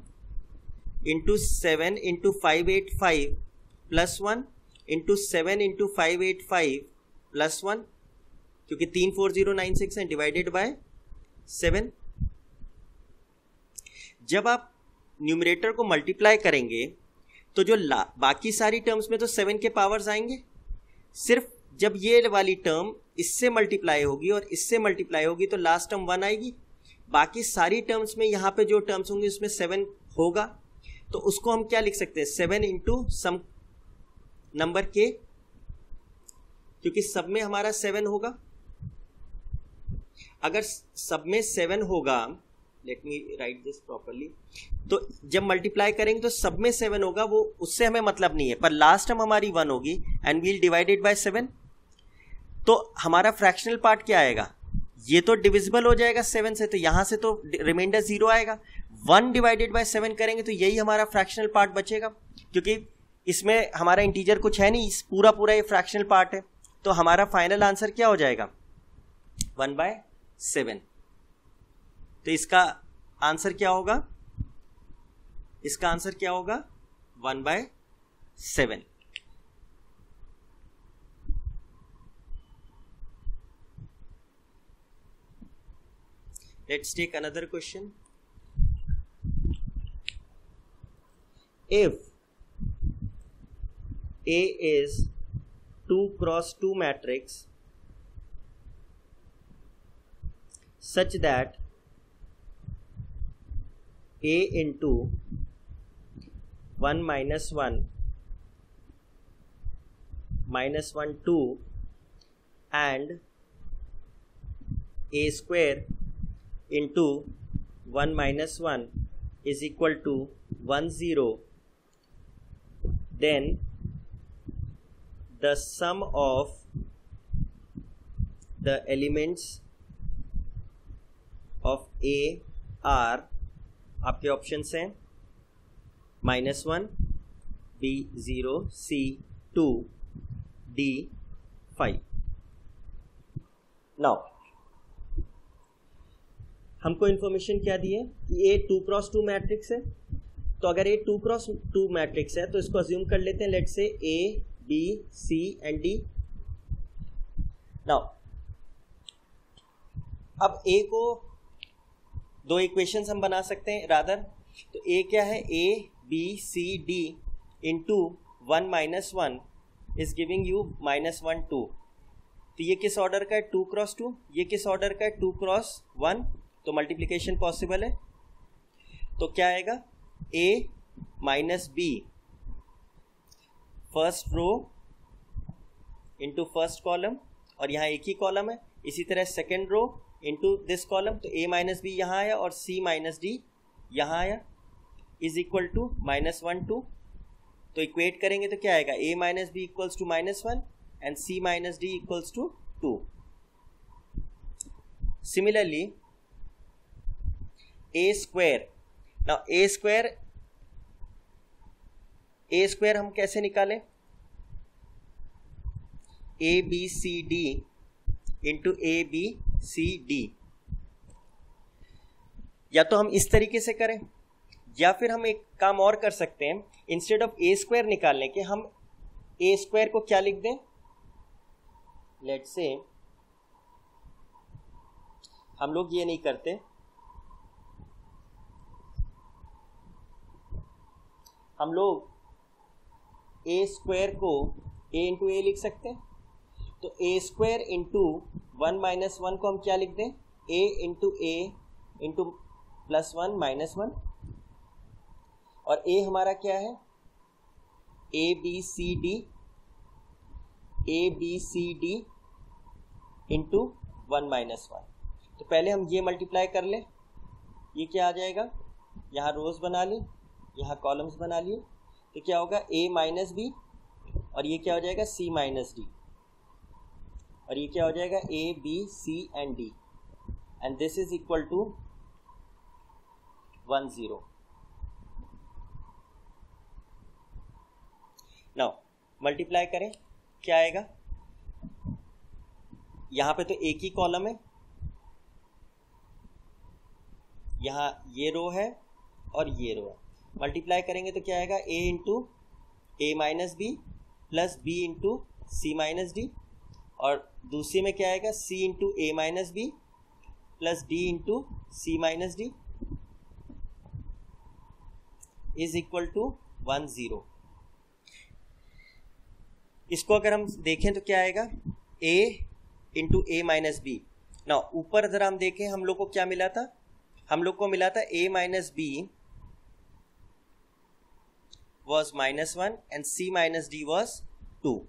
into 7 into 585 plus 1 into 7 into 585 plus 1, क्योंकि 3 4096 हैं, डिवाइडेड बाय 7। जब आप न्यूमरेटर को मल्टीप्लाई करेंगे तो जो बाकी सारी टर्म्स में तो 7 के पावर्स आएंगे, सिर्फ जब ये वाली टर्म इससे मल्टीप्लाई होगी और इससे मल्टीप्लाई होगी तो लास्ट टर्म 1 आएगी। बाकी सारी टर्म्स में यहाँ पे जो टर्म्स होंगी उसमें 7 होगा, तो उसको हम क्या लिख सकते हैं, 7 इंटू सम नंबर के, क्योंकि सब में हमारा 7 होगा। अगर सब में 7 होगा, let me right this properly, तो जब मल्टीप्लाई करेंगे तो सब में 7 होगा, वो उससे हमें मतलब नहीं है, पर लास्ट टर्म हमारी 1 होगी एंड वील डिवाइडेड बाय 7। तो हमारा फ्रैक्शनल पार्ट क्या आएगा, ये तो डिविजिबल हो जाएगा 7 से, तो यहां से तो रिमाइंडर 0 आएगा। 1 डिवाइडेड बाय 7 करेंगे तो यही हमारा फ्रैक्शनल पार्ट बचेगा, क्योंकि इसमें हमारा इंटीजर कुछ है नहीं, पूरा ये फ्रैक्शनल पार्ट है। तो हमारा फाइनल आंसर क्या हो जाएगा, 1/7। तो इसका आंसर क्या होगा, इसका आंसर क्या होगा, 1/7। Let's take another question. If A is 2 cross 2 matrix such that A into 1 minus 1 minus 1 2 and A square into 1 minus 1 is equal to 1 0, then the sum of the elements of A are, आपके options हैं -1, B 0, C 2, D 5। Now हमको information क्या दी है कि A 2 cross 2 matrix है, तो अगर A 2 cross 2 matrix है तो इसको अज्यूम कर लेते हैं, let's say A B C and D। Now अब A को दो इक्वेशंस हम बना सकते हैं रादर, तो A क्या है, A B C D into 1 minus 1 is giving you -1 2। तो ये किस ऑर्डर का है, 2 क्रॉस 2, ये किस ऑर्डर का है, 2 क्रॉस 1, तो मल्टीप्लीकेशन पॉसिबल है। तो क्या आएगा, A minus B first row into first column, और यहाँ एक ही कॉलम है, इसी तरह second row into this column, तो A माइनस बी यहाँ आया और C माइनस डी यहाँ आया, इज इक्वल टू -1 2। तो इक्वेट करेंगे तो क्या आएगा, A minus B equals to -1 and C minus D equals to 2। Similarly A square, now A square हम कैसे निकालें, A B C D into A B C D, या तो हम इस तरीके से करें, या फिर हम एक काम और कर सकते हैं, इंस्टेड ऑफ A स्क्वायर निकालने के हम A स्क्वायर को क्या लिख दें, लेट्स से हम लोग ये नहीं करते, हम लोग A स्क्वायर को A इंटू A लिख सकते हैं। तो A स्क्वायर इंटू 1 माइनस 1 को हम क्या लिख दें, A इंटू +1 -1, और A हमारा क्या है, A B C D into 1 minus 1। तो पहले हम ये मल्टीप्लाई कर लें, ये क्या आ जाएगा, यहाँ रोज बना ली, यहाँ कॉलम्स बना लिए, तो क्या होगा a माइनस बी, और ये क्या हो जाएगा c माइनस डी, और ये क्या हो जाएगा a b c and d, and this is equal to 1 0. Now multiply करें, क्या आएगा, यहां पे तो एक ही कॉलम है, यहां ये रो है और ये रो है, मल्टीप्लाई करेंगे तो क्या आएगा a into A minus B plus B into C minus D, और दूसरी में क्या आएगा c into A minus B plus d into C minus D is equal to 1 0. इसको अगर हम देखें तो क्या आएगा a into A minus B. ना ऊपर जरा हम देखें, हम लोग को क्या मिला था, हम लोग को मिला था a minus B was -1 and c minus D was 2.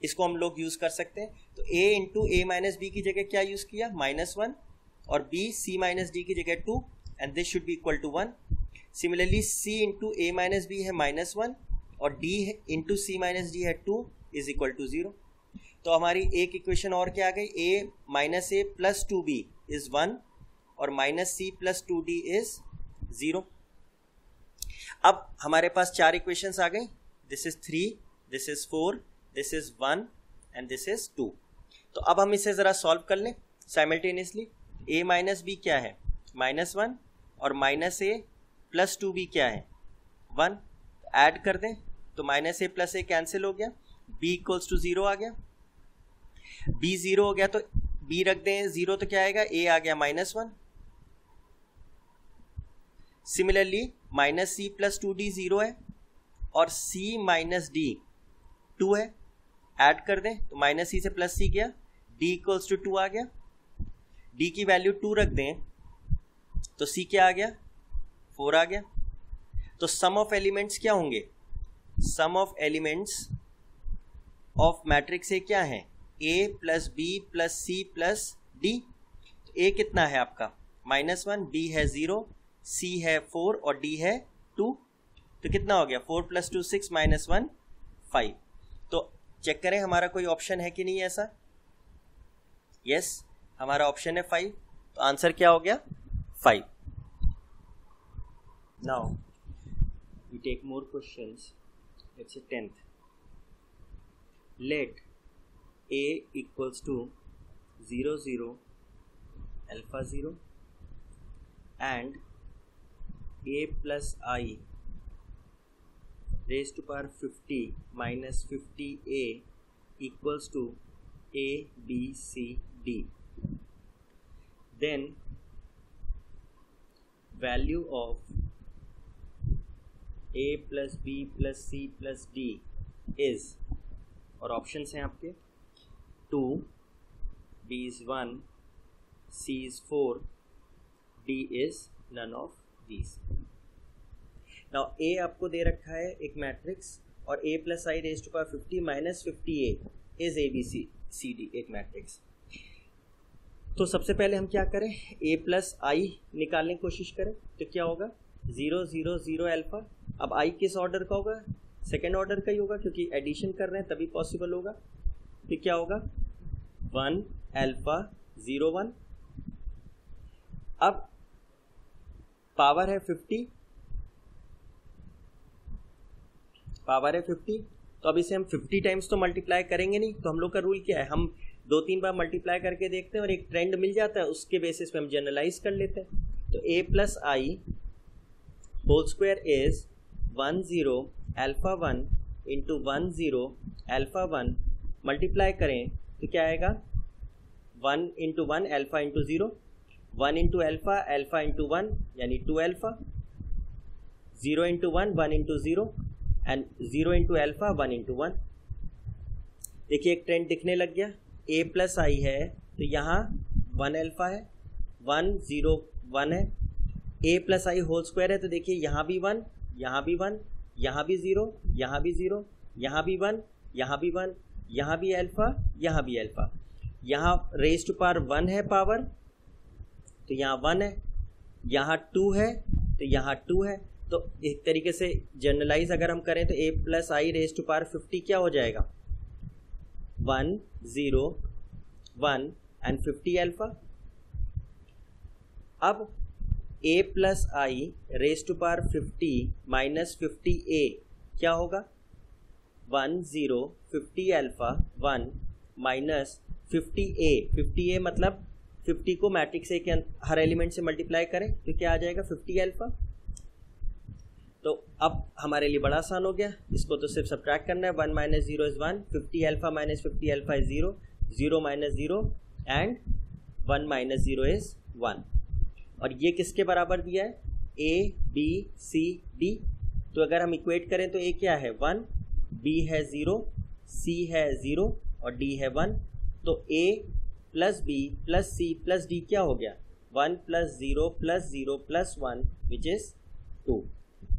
इसको हम लोग यूज कर सकते हैं. तो a into A minus B की जगह क्या यूज किया, -1, और b c माइनस डी की जगह 2, and this should be equal to 1. Similarly c into A minus B है -1 और d into C minus D है 2 इज इक्वल टू 0. तो हमारी एक इक्वेशन और क्या आ गई, a minus A plus 2b is 1 और minus C plus 2d is 0. अब हमारे पास 4 इक्वेशंस आ गई. This is 3, this is 4, this is 1 and this is 2. तो अब हम इसे जरा सॉल्व कर लें साइमल्टेनियसली. a माइनस बी क्या है, -1, और माइनस ए प्लस 2b क्या है, 1. ऐड कर दें तो माइनस ए प्लस ए कैंसिल हो गया, b इक्वल्स टू 0 आ गया. b 0 हो गया तो b रख दें 0, तो क्या आएगा, a आ गया -1. Similarly minus C plus 2d 0 है और c माइनस डी 2 है. ऐड कर दें तो माइनस सी से प्लस सी गया, d इक्वल्स टू 2 आ गया. d की वैल्यू 2 रख दें तो c क्या आ गया, 4 आ गया. तो सम ऑफ एलिमेंट्स क्या होंगे, sum of elements of matrix A क्या है, a plus B plus C plus D. तो a कितना है आपका -1, b है 0, c है 4 और d है 2. तो कितना हो गया, 4 + 2 6 -1 5. तो चेक करें हमारा कोई ऑप्शन है कि नहीं ऐसा. यस, हमारा ऑप्शन है 5. तो आंसर क्या हो गया, 5. Now we take more questions. Let's say 10th. Let a equals to 0 0 alpha 0 and a plus I raised to power 50 minus 50a equals to a b c d. Then value of a plus B plus C plus D is, और options हैं आपके 2, b is 1, c is 4, d is none of these. Now a आपको दे रखा है एक matrix, और a plus I raise to power 50 minus 50a is A B C C D एक matrix. तो सबसे पहले हम क्या करें, a प्लस आई निकालने की कोशिश करें. तो क्या होगा, 0 0 0 अल्फा. अब i किस ऑर्डर का होगा, सेकेंड ऑर्डर का ही होगा क्योंकि एडिशन कर रहे हैं तभी पॉसिबल होगा. फिर क्या होगा, 1 अल्फा 0 1. अब पावर है 50, पावर है 50, तो अब इसे हम 50 टाइम्स तो मल्टीप्लाई करेंगे नहीं. तो हम लोग का रूल क्या है, हम 2-3 बार मल्टीप्लाई करके देखते हैं और एक ट्रेंड मिल जाता है, उसके बेसिस पे हम जनरलाइज कर लेते हैं. तो a plus I whole square is 1 0 alpha 1 into 1 0 alpha 1. Multiply करें तो क्या आएगा, 1 into 1 alpha into 0, 1 into alpha alpha into 1 यानी 2 alpha, 0 into 1 1 into 0 and 0 into alpha 1 into 1. देखिए एक ट्रेंड दिखने लग गया. a प्लस आई है तो यहाँ 1 अल्फा है, 1 0 1 है. a plus I whole square है तो देखिए यहाँ भी 1, यहाँ भी 1, यहाँ भी 0, यहाँ भी 0, यहाँ भी 1, यहाँ भी 1, यहाँ भी अल्फा, यहाँ भी अल्फा. यहाँ रेज टू पावर 1 है पावर, तो यहाँ 1 है, यहाँ 2 है तो यहाँ 2 है. तो एक तरीके से जनरलाइज अगर हम करें तो a plus I raise to power 50 क्या हो जाएगा, 1 0 1 एंड 50 अल्फा। अब a plus I raise to power 50 minus 50a क्या होगा, 1 0 50 अल्फा 1 माइनस 50a मतलब 50 को मैट्रिक्स ए के हर एलिमेंट से मल्टीप्लाई करें तो क्या आ जाएगा, 50 अल्फा। तो अब हमारे लिए बड़ा आसान हो गया, इसको तो सिर्फ सब्ट्रैक्ट करना है, 1 minus 0 is 1, 50 alpha minus 50 alpha is 0, 0 minus 0 and 1 minus 0 is 1। और ये किसके बराबर दिया है, a b c d। तो अगर हम इक्वेट करें तो a क्या है 1, b है 0, c है 0 और d है 1। तो a plus b plus c plus d क्या हो गया, 1 plus 0 plus 0 plus 1 which is 2।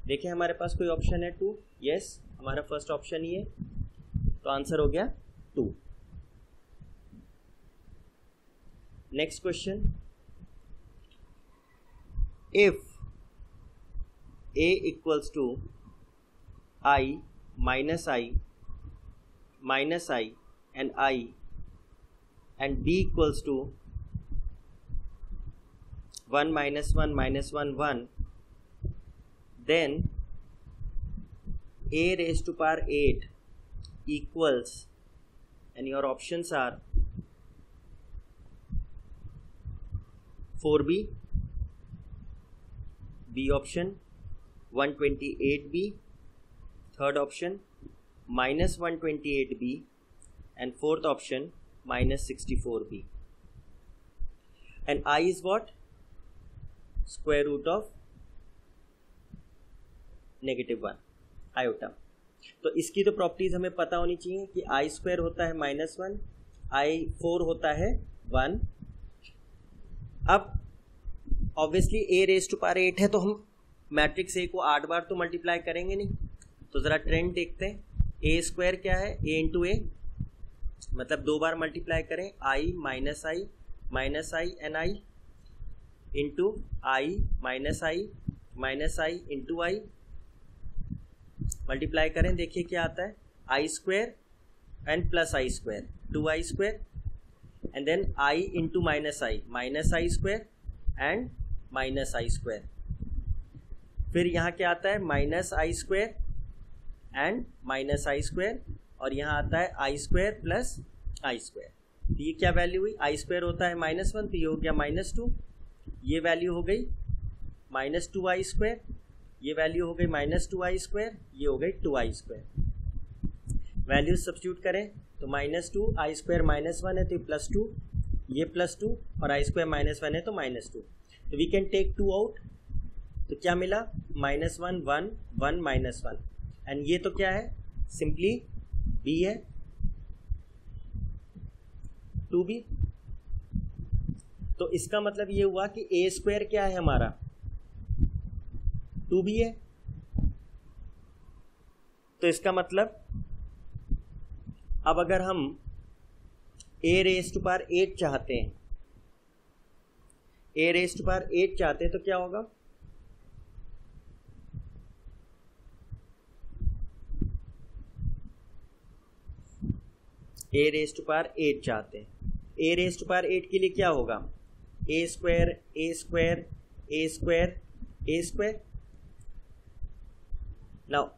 देखिए हमारे पास कोई ऑप्शन है 2, यस हमारा फर्स्ट ऑप्शन ही है, तो आंसर हो गया 2। Next question, if a equals to i minus i and i and b equals to 1 minus 1 minus 1 1, then a raised to power 8 equals, and your options are 4b, b option 128b, third option minus 128b and fourth option minus 64b, and I is what, square root of -1 iota. तो इसकी तो properties हमें पता होनी चाहिए कि आई square होता है -1, i4 होता है 1। अब obviously a raise to power 8 है तो हम मैट्रिक्स a को 8 बार तो मल्टीप्लाई करेंगे नहीं, तो ज़रा ट्रेंड देखते हैं। a स्क्वायर क्या है, a इंटू ए, मतलब 2 बार मल्टीप्लाई करें, i minus I n I into I minus I into I, multiply करें, देखिए क्या आता है, I square and plus I square 2i square, and then i into minus I square and minus I square. फिर यहाँ क्या आता है, minus I square and minus I square, और यहाँ आता है I square plus I square. तो ये क्या वैल्यू हुई, आई स्क्वायर होता है -1 तो ये हो गया -2, ये वैल्यू हो गई -2i स्क्वायर, ये वैल्यू हो गई -2i स्क्वायर, ये हो गई 2i स्क्वायर। वैल्यूज सब्स्टिट्यूट करें तो -2 आई स्क्वायर -1 है तो ये +2, ये +2 और आई स्क्वायर -1 है तो -2, तो वी कैन टेक 2 आउट, तो क्या मिला, -1 1 1 -1, एंड ये तो क्या है, सिंपली b है 2b। तो इसका मतलब ये हुआ कि a स्क्वायर क्या है हमारा, 2b है। तो इसका मतलब अब अगर हम a रेज टू पावर 8 चाहते हैं, a रेज टू पावर 8 चाहते हैं तो क्या होगा, a रेज टू पावर 8 चाहते हैं, a रेज टू पावर 8 के लिए क्या होगा, a square a square a square a square. Now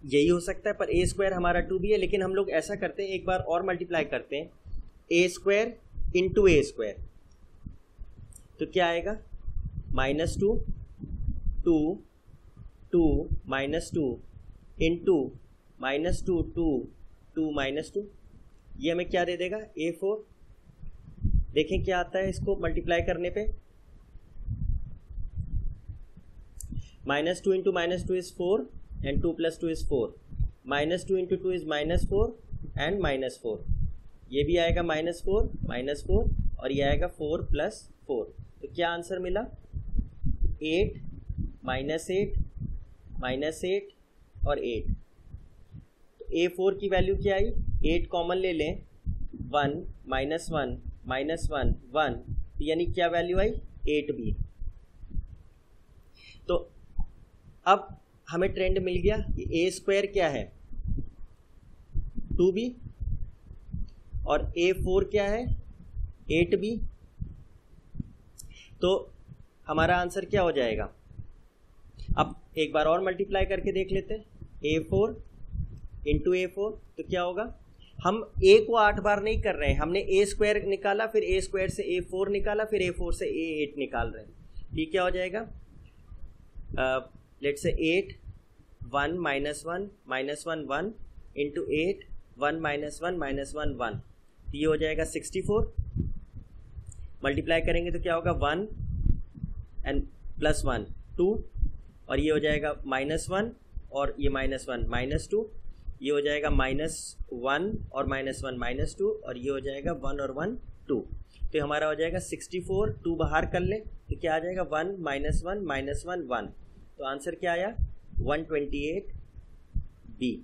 यही हो सकता है, पर a स्क्वायर हमारा 2b है, लेकिन हम लोग ऐसा करते हैं, एक बार और मल्टीप्लाई करते हैं, a square into a square, तो क्या आएगा, -2 2 2 -2 इंटू -2 2 2 -2, ये हमें क्या दे देगा, a4। देखें क्या आता है इसको मल्टीप्लाई करने पे, -2 into -2 is 4 and 2 plus 2 is 4, -2 into 2 is -4 and -4, ये भी आएगा -4 और ये आएगा 4 + 4, तो क्या आंसर मिला, 8 -8 और 8। तो a4 की वैल्यू क्या आई, 8 कॉमन ले लें, 1 -1 1, यानी क्या वैल्यू आई, 8b। तो अब हमें ट्रेंड मिल गया कि ए स्क्वायर क्या है 2b और A4 क्या है 8b। तो हमारा आंसर क्या हो जाएगा, अब एक बार और मल्टीप्लाई करके देख लेते हैं, A4 इंटू A4 तो क्या होगा, हम A को 8 बार नहीं कर रहे हैं, हमने A स्क्वायर निकाला, फिर A स्क्वायर से A4 निकाला, फिर A4 से A8 निकाल रहे हैं। ठीक, क्या हो जाएगा, लेट्स से 8 1 -1 -1 1 इंटू 8 1 -1 -1 1, ये हो जाएगा 64। मल्टीप्लाई करेंगे तो क्या होगा 1 एंड +1 2, और ये हो जाएगा -1 और ये -1 -2, ये हो जाएगा -1 और -1 -2, और ये हो जाएगा 1 और 1 2। तो हमारा हो जाएगा 64, 2 बाहर कर लें तो क्या आ जाएगा 1 -1 -1 1। तो आंसर क्या आया 128B।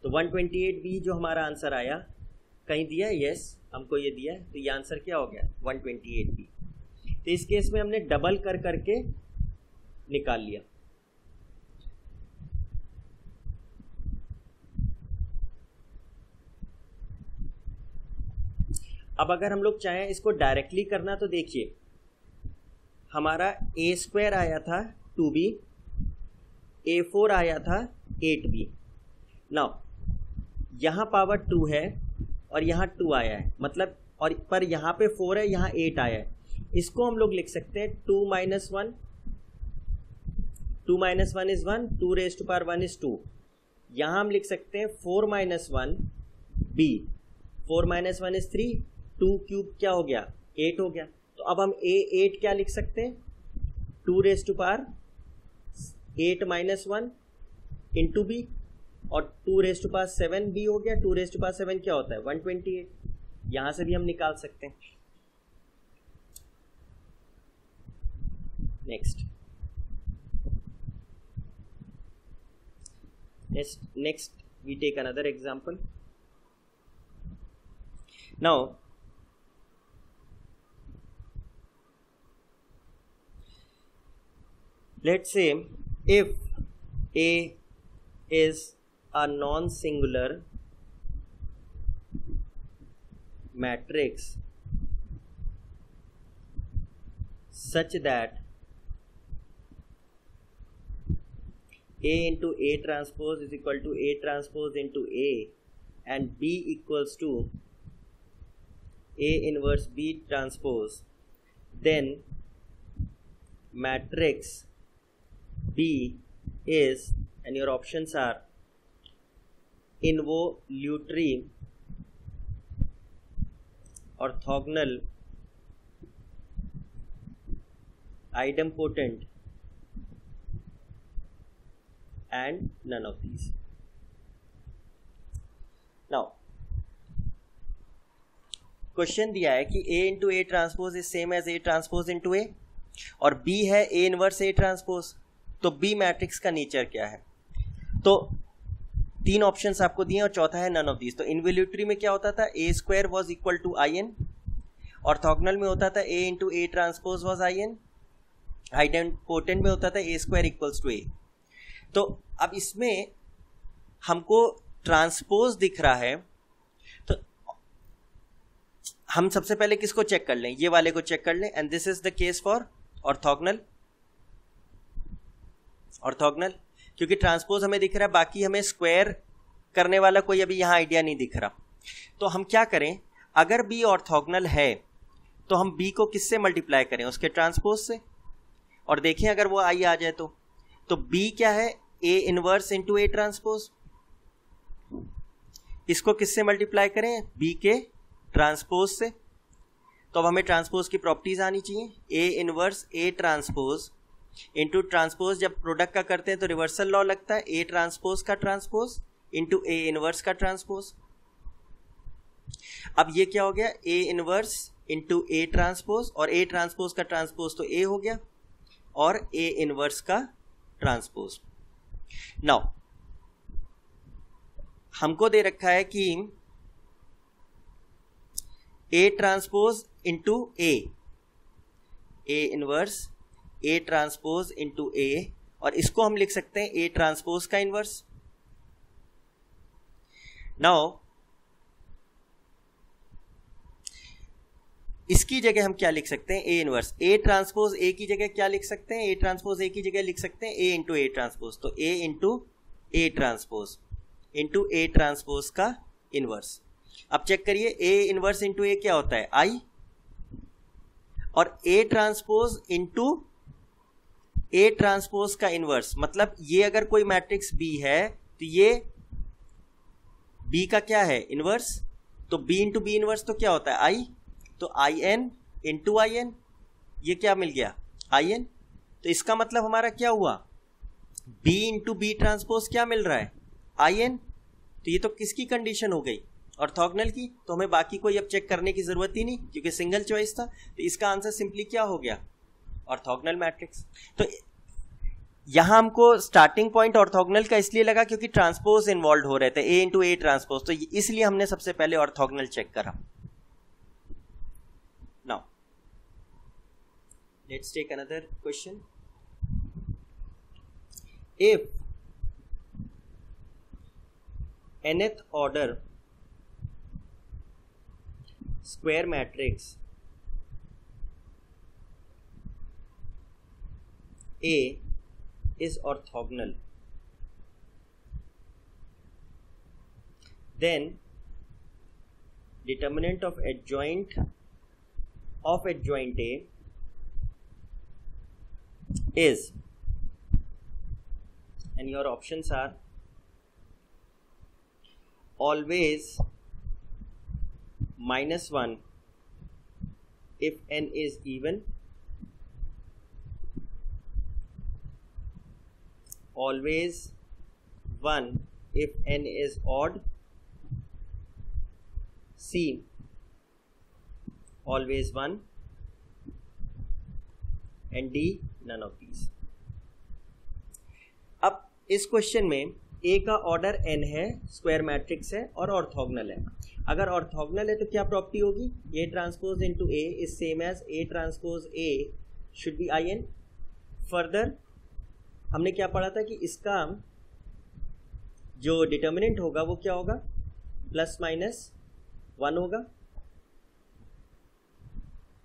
तो 128B जो हमारा आंसर आया, कहीं दिया है, यस हमको ये दिया है, तो ये आंसर क्या हो गया 128B। तो इस केस में हमने डबल कर करके निकाल लिया। अब अगर हम लोग चाहें इसको डायरेक्टली करना तो देखिए, हमारा A स्क्वायर आया था 2B, A4 आया था 8B। नाउ यहाँ पावर 2 है और यहाँ 2 आया है, मतलब और पर यहाँ पे 4 है, यहाँ 8 आया है। इसको हम लोग लिख सकते हैं 2 - 1, 2 - 1 is 1, 2 raised to power 1 is 2। यहाँ हम लिख सकते हैं 4 - 1 B, 4 - 1 is 3, 2 क्यूब क्या हो गया 8 हो गया। तो अब हम A8 क्या लिख सकते हैं 2 raised to power 8 - 1 into B, और 2 raised to power 7 B हो गया। 2 raised to power 7 क्या होता है 128, यहाँ से भी हम निकाल सकते हैं। Next we take another example. Now let's say if A is a non-singular matrix such that A into A transpose is equal to A transpose into A, and B equals to A inverse B transpose, then matrix B is, and your options are involutory, orthogonal, idempotent, and none of these. Now question दिया है कि A into A transpose is same as A transpose into A, और B है A inverse A transpose, तो B matrix का nature क्या है। तो 3 ऑप्शंस आपको दिए और चौथा है नन ऑफ दीज। तो इनवोल्यूटरी में क्या होता था A square was equal to IN, orthogonal में होता था A into A transpose was IN, idempotent में होता था A square equals to A। तो अब इसमें हमको ट्रांसपोज दिख रहा है, तो हम सबसे पहले किसको चेक कर लें, ये वाले को चेक कर लें, and this is the case for orthogonal. क्योंकि ट्रांसपोज हमें दिख रहा है, बाकी हमें स्क्वायर करने वाला कोई अभी यहां आइडिया नहीं दिख रहा। तो हम क्या करें, अगर बी ऑर्थोगोनल है तो हम बी को किससे मल्टीप्लाई करें, उसके ट्रांसपोज से, और देखें अगर वो आई आ जाए तो बी क्या है A inverse into A transpose, इसको किससे मल्टीप्लाई करें, बी के ट्रांसपोज से। तो अब हमें ट्रांसपोज की प्रॉपर्टीज आनी चाहिए, ए inverse A transpose into transpose, जब प्रोडक्ट का करते हैं तो रिवर्सल लॉ लगता है, ए ट्रांसपोज का ट्रांसपोज इंटू ए इनवर्स का ट्रांसपोज। अब ये क्या हो गया, A inverse into A transpose, और ए ट्रांसपोज का ट्रांसपोज तो ए हो गया, और ए इनवर्स का ट्रांसपोज। नाउ हमको दे रखा है कि A transpose into A inverse A transpose into A, और इसको हम लिख सकते हैं ए ट्रांसपोज का इनवर्स। नाउ इसकी जगह हम क्या लिख सकते हैं, ए इनवर्स। ए ट्रांसपोज ए की जगह क्या लिख सकते हैं, ए ट्रांसपोज ए की जगह लिख सकते हैं ए इंटू ए ट्रांसपोज। तो A into A transpose into A transpose का इनवर्स। अब चेक करिए, ए इनवर्स इंटू ए क्या होता है, आई, और ए ट्रांसपोज इंटू ए ट्रांसपोज का इनवर्स, मतलब ये अगर कोई मैट्रिक्स बी है तो ये बी का क्या है, इनवर्स। तो बी इंटू बी इनवर्स तो क्या होता है, आई। तो I N into I N, ये क्या मिल गया, आई एन। तो इसका मतलब हमारा क्या हुआ, बी इंटू बी ट्रांसपोज क्या मिल रहा है, आई एन। तो ये तो किसकी कंडीशन हो गई, ऑर्थोगोनल की। तो हमें बाकी कोई अब चेक करने की जरूरत ही नहीं क्योंकि सिंगल चॉइस था। तो इसका आंसर सिंपली क्या हो गया, ऑर्थोगोनल मैट्रिक्स। तो यहां हमको स्टार्टिंग पॉइंट ऑर्थोगोनल का इसलिए लगा क्योंकि ट्रांसपोज इन्वॉल्व हो रहे थे, ए इंटू ए ट्रांसपोज, तो इसलिए हमने सबसे पहले ऑर्थोगोनल चेक करा। Now let's take another question. If nth order square matrix A is orthogonal, then determinant of adjoint A is, and your options are always -1 if n is even, always 1 if n is odd, C always 1, and D none of these. अब इस question में ए का order N है, square matrix है और orthogonal है। अगर orthogonal है तो क्या प्रॉपर्टी होगी, A transpose into A is same as A transpose A should be I N. Further हमने क्या पढ़ा था कि इसका जो डिटर्मिनेंट होगा वो क्या होगा, ±1 होगा।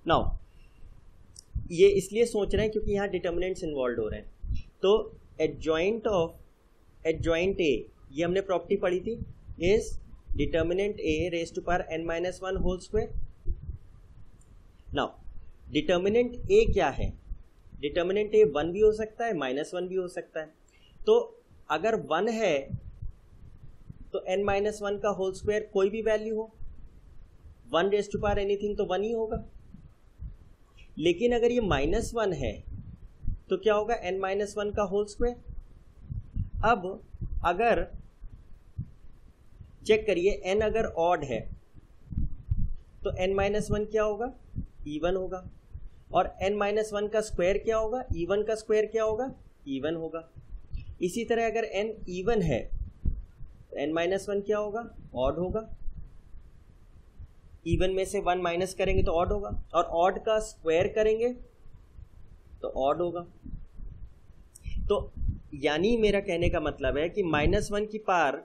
नाउ ये इसलिए सोच रहे हैं क्योंकि यहाँ डिटर्मिनेंट्स इन्वॉल्व हो रहे हैं। तो एडजॉइंट ए, ये हमने प्रॉपर्टी पढ़ी थी, is determinant A raise to power n-1 whole square. Now determinant A क्या है, डिटर्मिनेंट ए 1 भी हो सकता है, -1 भी हो सकता है। तो अगर 1 है तो n-1 का होल स्क्वायर कोई भी वैल्यू हो, 1 रेज टू पावर एनीथिंग तो 1 ही होगा। लेकिन अगर ये -1 है तो क्या होगा, n-1 का होल स्क्वायर। अब अगर चेक करिए n अगर ऑड है तो n-1 क्या होगा, even होगा, और n-1 का स्क्वायर क्या होगा, even का स्क्वायर क्या होगा, even होगा। इसी तरह अगर n even है तो n-1 क्या होगा, ऑड होगा। even में से 1 माइनस करेंगे तो ऑड होगा, और ऑड का स्क्वायर करेंगे तो ऑड होगा। तो यानी मेरा कहने का मतलब है कि -1 की पावर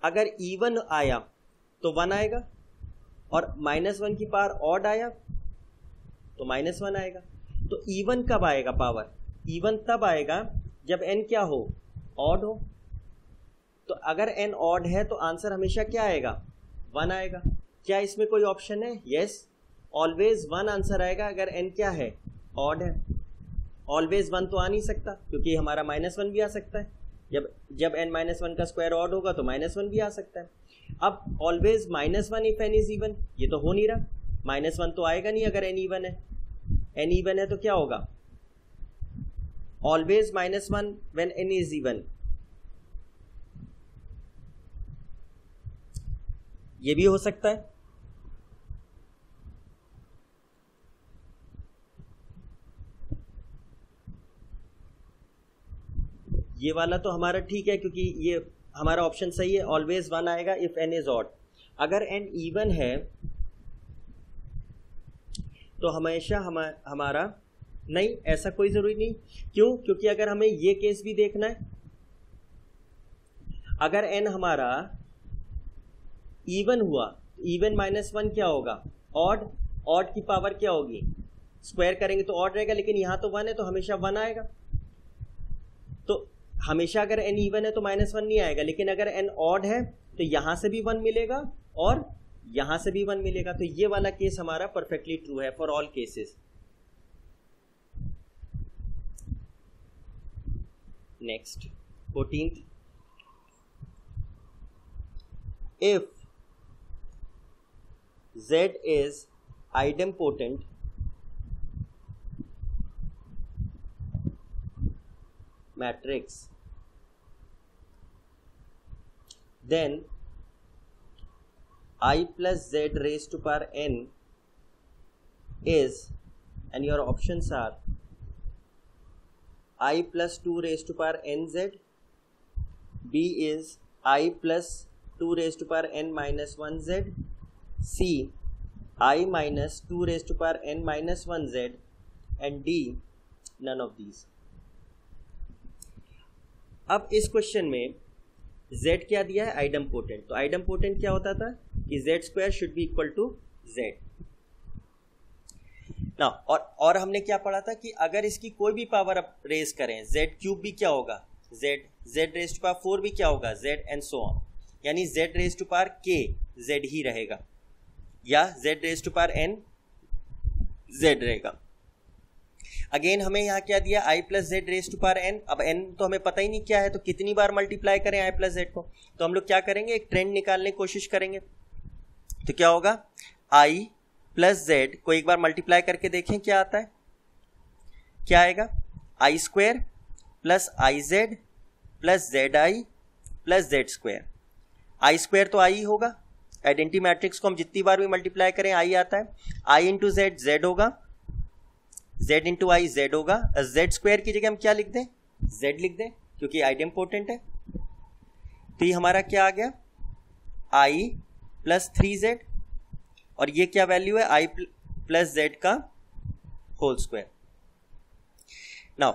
अगर इवन आया तो 1 आएगा, और -1 की पावर ऑड आया तो -1 आएगा। तो इवन कब आएगा पावर, इवन तब आएगा जब n क्या हो, ऑड हो। तो अगर n ऑड है तो आंसर हमेशा क्या आएगा, 1 आएगा। क्या इसमें कोई ऑप्शन है, यस, ऑलवेज 1 आंसर आएगा अगर n क्या है, ऑड है। ऑलवेज 1 तो आ नहीं सकता क्योंकि हमारा -1 भी आ सकता है, जब n-1 का स्क्वायर ऑड होगा तो -1 भी आ सकता है। अब always -1 if n is even, ये तो हो नहीं रहा, -1 तो आएगा नहीं अगर n इवन है। n इवन है तो क्या होगा, always -1 when n is even. ये भी हो सकता है। ये वाला तो हमारा ठीक है क्योंकि ये हमारा ऑप्शन सही है, ऑलवेज 1 आएगा इफ n इज ऑड। अगर n इवन है तो हमेशा हमारा नहीं, ऐसा कोई जरूरी नहीं। क्यों? क्योंकि अगर हमें ये केस भी देखना है, अगर n हमारा इवन हुआ, इवन -1 क्या होगा? ऑड। ऑड की पावर क्या होगी? स्क्वायर करेंगे तो ऑड रहेगा, लेकिन यहां तो 1 है तो हमेशा 1 आएगा। तो हमेशा अगर n इवन है तो -1 नहीं आएगा, लेकिन अगर n ऑड है तो यहां से भी 1 मिलेगा और यहां से भी 1 मिलेगा। तो ये वाला केस हमारा परफेक्टली ट्रू है for all cases. Next 14th, if Z is idempotent matrix, then I plus Z raised to power n is, and your options are I plus 2 raised to power nz, B is I plus 2 raised to power n minus 1z, C I minus 2 raised to power n minus 1z, and D none of these. अब इस question में z क्या दिया है? आइडमपोटेंट। तो आइडमपोटेंट क्या होता था कि z square should be equal to z ना। और हमने क्या पढ़ा था कि अगर इसकी कोई भी पावर अप रेज करें, z क्यूब भी क्या होगा? z रेज टू पावर 4 भी क्या होगा? z and so on. यानी z raise to power k z ही रहेगा, या z raise to power n z रहेगा। अगेन हमें यहाँ क्या दिया? i plus z raise to power n। अब n तो हमें पता ही नहीं क्या है, तो कितनी बार मल्टीप्लाई करें i प्लस जेड को? तो हम लोग क्या करेंगे? एक ट्रेंड निकालने की कोशिश करेंगे। तो क्या होगा? i प्लस जेड को एक बार मल्टीप्लाई करके देखें क्या आता है। क्या आएगा? I square plus I Z plus Z I plus Z square. I square तो आई होगा, आइडेंटिटी मैट्रिक्स को हम जितनी बार भी मल्टीप्लाई करें आई आता है। आई इंटू जेड जेड होगा, जेड इंटू आई जेड होगा। जेड स्क्वायर की जगह हम क्या लिख दें? जेड लिख दें, क्योंकि आइडेम्पोटेंट है। तो ये हमारा क्या आ गया? आई प्लस 3z, और ये क्या वैल्यू है? आई प्लस जेड का होल स्क्वायर। नाउ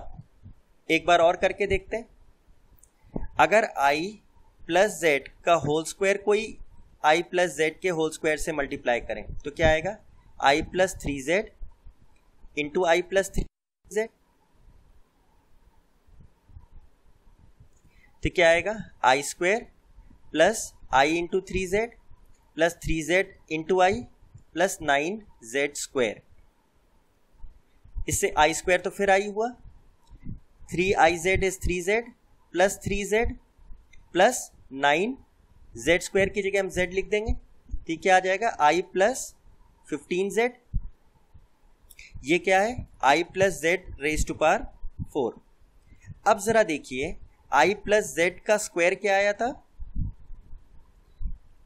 एक बार और करके देखते हैं। अगर आई प्लस जेड का होल स्क्वायर कोई आई प्लस जेड के होल स्क्वायर से मल्टीप्लाई करें तो क्या आएगा? I plus 3z into I plus 3z। तो क्या आएगा? I square plus I into 3z plus 3z into I plus 9z square. इससे आई स्क्वायर तो फिर आई हुआ, 3iz is 3z plus 3z plus 9z square की जगह हम z लिख देंगे। तो क्या आ जाएगा? i plus 15z। ये क्या है? i plus z raise to power 4। अब जरा देखिए, i प्लस जेड का स्क्वायर क्या आया था?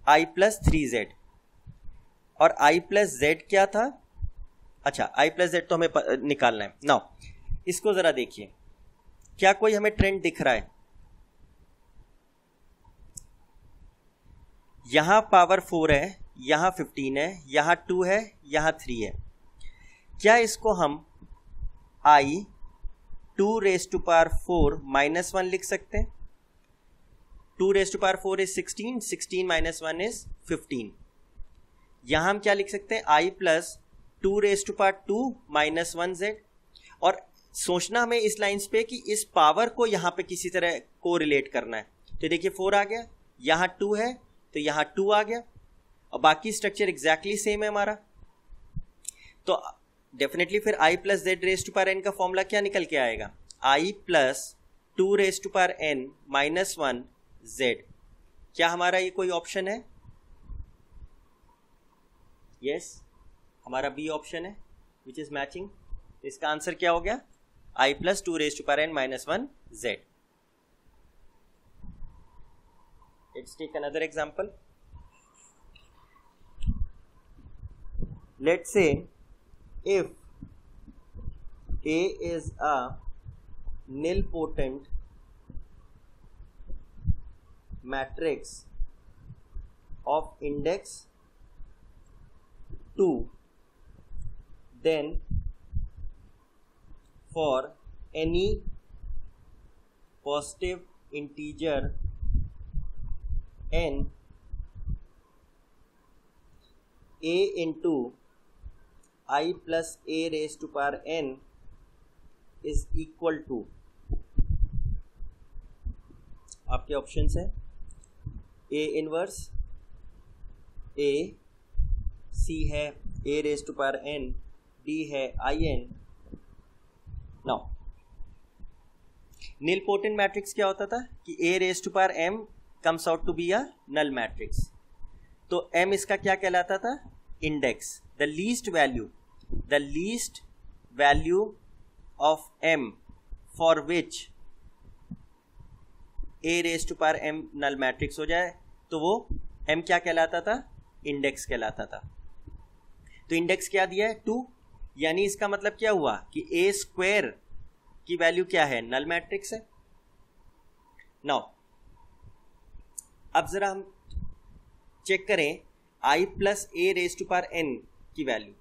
i प्लस 3z, और i प्लस जेड क्या था? अच्छा, i प्लस जेड तो हमें निकालना है। नाउ इसको जरा देखिए, क्या कोई हमें ट्रेंड दिख रहा है? यहां पावर 4 है, यहां 15 है, यहां 2 है, यहां 3 है। क्या इसको हम i 2 raise to power 4 minus 1 लिख सकते हैं? 2 raise to power 4 is 16, 16 minus 1 is 15। यहां हम क्या लिख सकते हैं? i plus 2 raise to power 2 minus 1z। और सोचना हमें इस लाइन्स पे कि इस पावर को यहां पे किसी तरह को रिलेट करना है। तो देखिए 4 आ गया, यहां 2 है तो यहां 2 आ गया, और बाकी स्ट्रक्चर एग्जैक्टली सेम है हमारा। तो डेफिनेटली फिर i plus z raise to power n का फॉर्मूला क्या निकल के आएगा? i plus 2 raise to power n minus 1 z। क्या हमारा ये कोई ऑप्शन है? यस, हमारा बी ऑप्शन है, विच इज मैचिंग। इसका आंसर क्या हो गया? i plus 2 raise to power n minus 1 z। Let's take another example. Let's say if A is a nilpotent matrix of index 2, then for any positive integer n, a into I plus a raised to power n is equal to, आपके ऑप्शंस है a inverse, a, c है a raise to power n, d है in. Now nilpotent matrix क्या होता था कि a raise to power m comes out to be a null matrix. तो m इसका क्या कहलाता था? Index. The least value of m for which a raise to power m null matrix हो जाए तो वो m क्या कहलाता था? इंडेक्स कहलाता था. तो इंडेक्स क्या दिया है? 2. यानी इसका मतलब क्या हुआ कि a स्क्वायर की वैल्यू क्या है? नल मैट्रिक्स है. नाउ अब जरा हम चेक करें i plus a raise to power n की वैल्यू.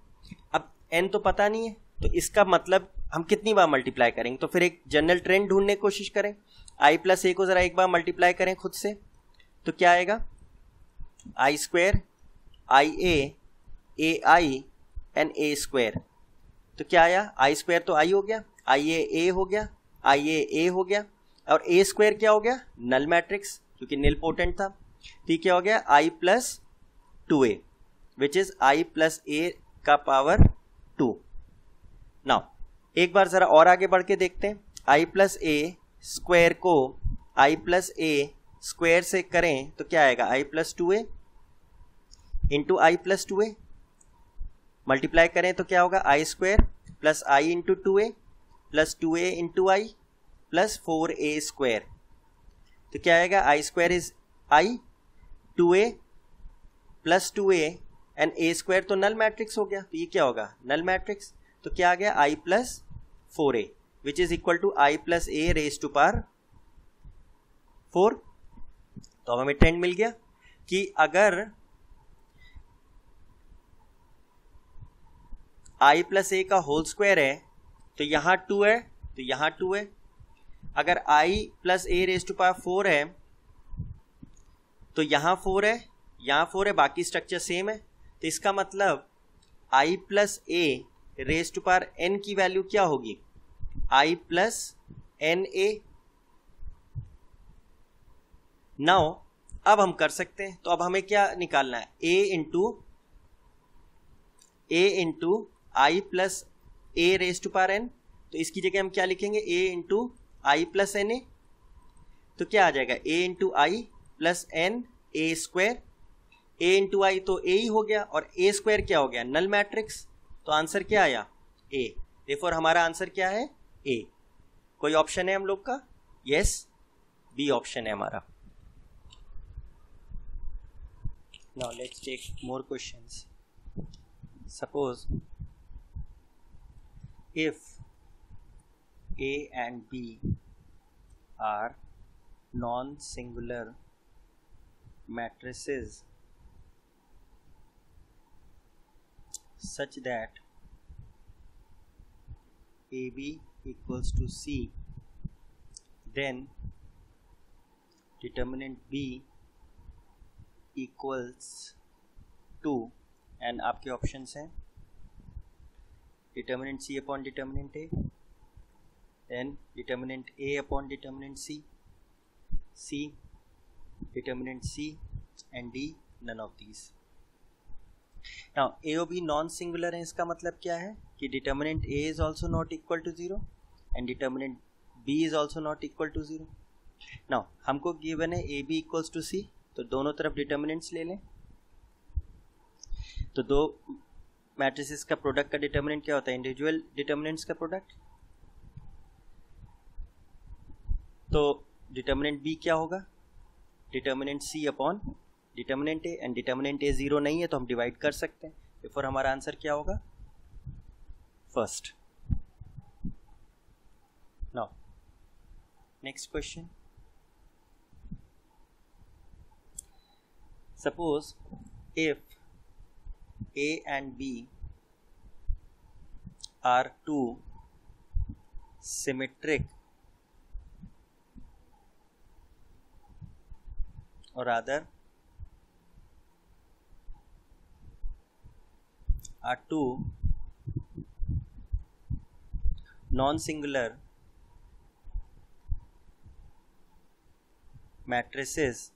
अब n तो पता नहीं है, तो इसका मतलब हम कितनी बार मल्टीप्लाई करेंगे? तो फिर एक जनरल ट्रेंड ढूंढने की कोशिश करें. i प्लस a को जरा एक बार मल्टीप्लाई करें खुद से, तो क्या आएगा? i square, ia, ai and a square. तो क्या आया? i स्क्वायर तो i हो गया, ia a हो गया, ia a हो गया, और a स्क्वायर क्या हो गया? नल मैट्रिक्स, क्योंकि नीलपोटेंट था. ठीक, क्या हो गया? i plus 2a which is i plus a का पावर 2. नाउ एक बार जरा और आगे बढ़ के देखते हैं. i प्लस a स्क्वायर को i प्लस a स्क्वायर से करें तो क्या आएगा? i plus 2a into I plus 2a. Multiply करें तो क्या होगा? i square plus i into 2a plus 2a into I plus 4a square. तो क्या आएगा? i square is i, 2a plus 2a and a square तो null matrix हो गया, तो ये क्या होगा? Null matrix. तो क्या आ गया? i plus 4a which is equal to i plus a raise to power 4. तो अब हमें ट्रेंड मिल गया कि अगर i प्लस a का होल स्क्वायर है तो यहां 2 है, तो यहां 2 है. अगर i plus a raise to power 4 है तो यहां 4 है, यहां 4 है, बाकी स्ट्रक्चर सेम है. तो इसका मतलब i plus a raise to power n की वैल्यू क्या होगी? i plus N A. Now अब हम कर सकते हैं, तो अब हमें क्या निकालना है? a into I plus a raise to power n. तो इसकी जगह हम क्या लिखेंगे? a into I plus N A. तो क्या आ जाएगा? a into I plus N A square. a into आई तो a ही हो गया, और a स्क्वायर क्या हो गया? नल मैट्रिक्स. तो आंसर क्या आया? a. देयरफॉर हमारा आंसर क्या है? a. कोई ऑप्शन है हम लोग का? यस, बी ऑप्शन है हमारा. Now let's take more questions. Suppose if a and b are non-singular matrices such that ab equals to c, then determinant b equals to, and आपके ऑप्शंस हैं determinant c upon determinant a, then determinant a upon determinant c, c, determinant c, and d none of these. Now a और b non singular है, इसका मतलब क्या है कि determinant a is also not equal to 0 and determinant b is also not equal to 0. Now हमको given है a b equals to c, तो दोनों तरफ डिटर्मिनेंट्स ले लें. तो दो मैट्रिसेस का प्रोडक्ट का डिटर्मिनेंट क्या होता है? इंडिविजुअल डिटर्मिनेंट्स का प्रोडक्ट. तो डिटर्मिनेंट बी क्या होगा? Determinant C upon determinant A, and determinant A 0 नहीं है तो हम डिवाइड कर सकते हैं. देयरफॉर हमारा आंसर क्या होगा? First. Now next question. Suppose if A and B are two symmetric or rather are two non-singular matrices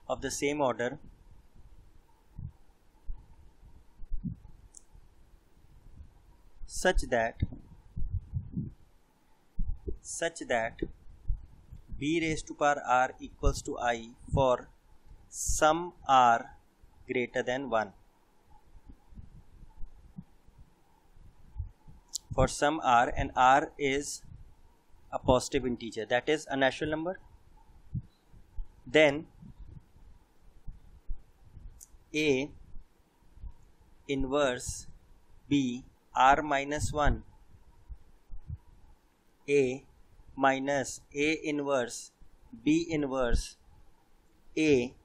of the same order such that b raised to power r equals to I for some r greater than 1. For some r, and r is a positive integer, that is a natural number, then A inverse b r minus 1 A minus A inverse B inverse A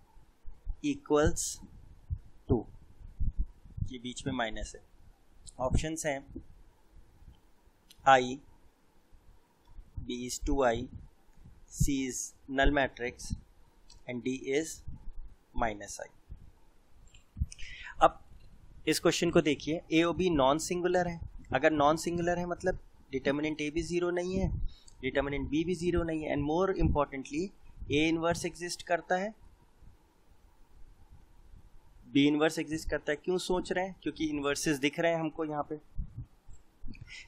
equals 2. ये बीच में minus है. Options हैं I, B is 2I, C is null matrix and D is minus I. अब इस question को देखिए, A और B non singular है. अगर नॉन सिंगुलर है मतलब डिटर्मिनेंट A भी जीरो नहीं है, डिटर्मिनेंट B भी जीरो नहीं है, and more importantly A inverse exist करता है, B इनवर्स एग्जिस्ट करता है. क्यों सोच रहे हैं? क्योंकि इनवर्सेस दिख रहे हैं हमको यहाँ पे.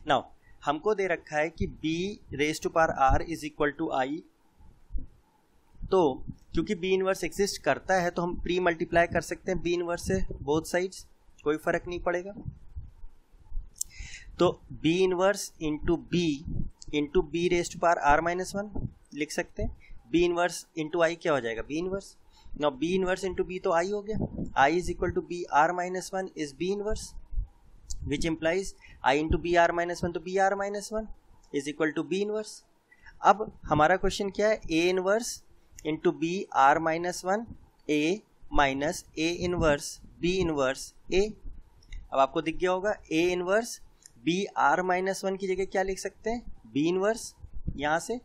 नाउ हमको दे रखा है कि b raise to power r is equal to I, तो क्योंकि b इनवर्स एग्जिस्ट करता है तो हम प्री मल्टीप्लाई कर सकते हैं b इनवर्स से बोथ साइड्स, कोई फर्क नहीं पड़ेगा. तो b inverse into b raise to power r minus 1 लिख सकते हैं. b इनवर्स इंटू I क्या हो जाएगा? b inverse. Now b inverse into b तो I हो गया. I is equal to b r minus 1 is b inverse, which implies I into BR minus 1, तो BR minus 1 is equal to B inverse. अब हमारा question क्या है? A inverse into BR minus 1 A minus A inverse B inverse A. अब आपको दिख गया होगा A inverse BR minus 1 की जगह क्या लिख सकते हैं? B inverse यहाँ से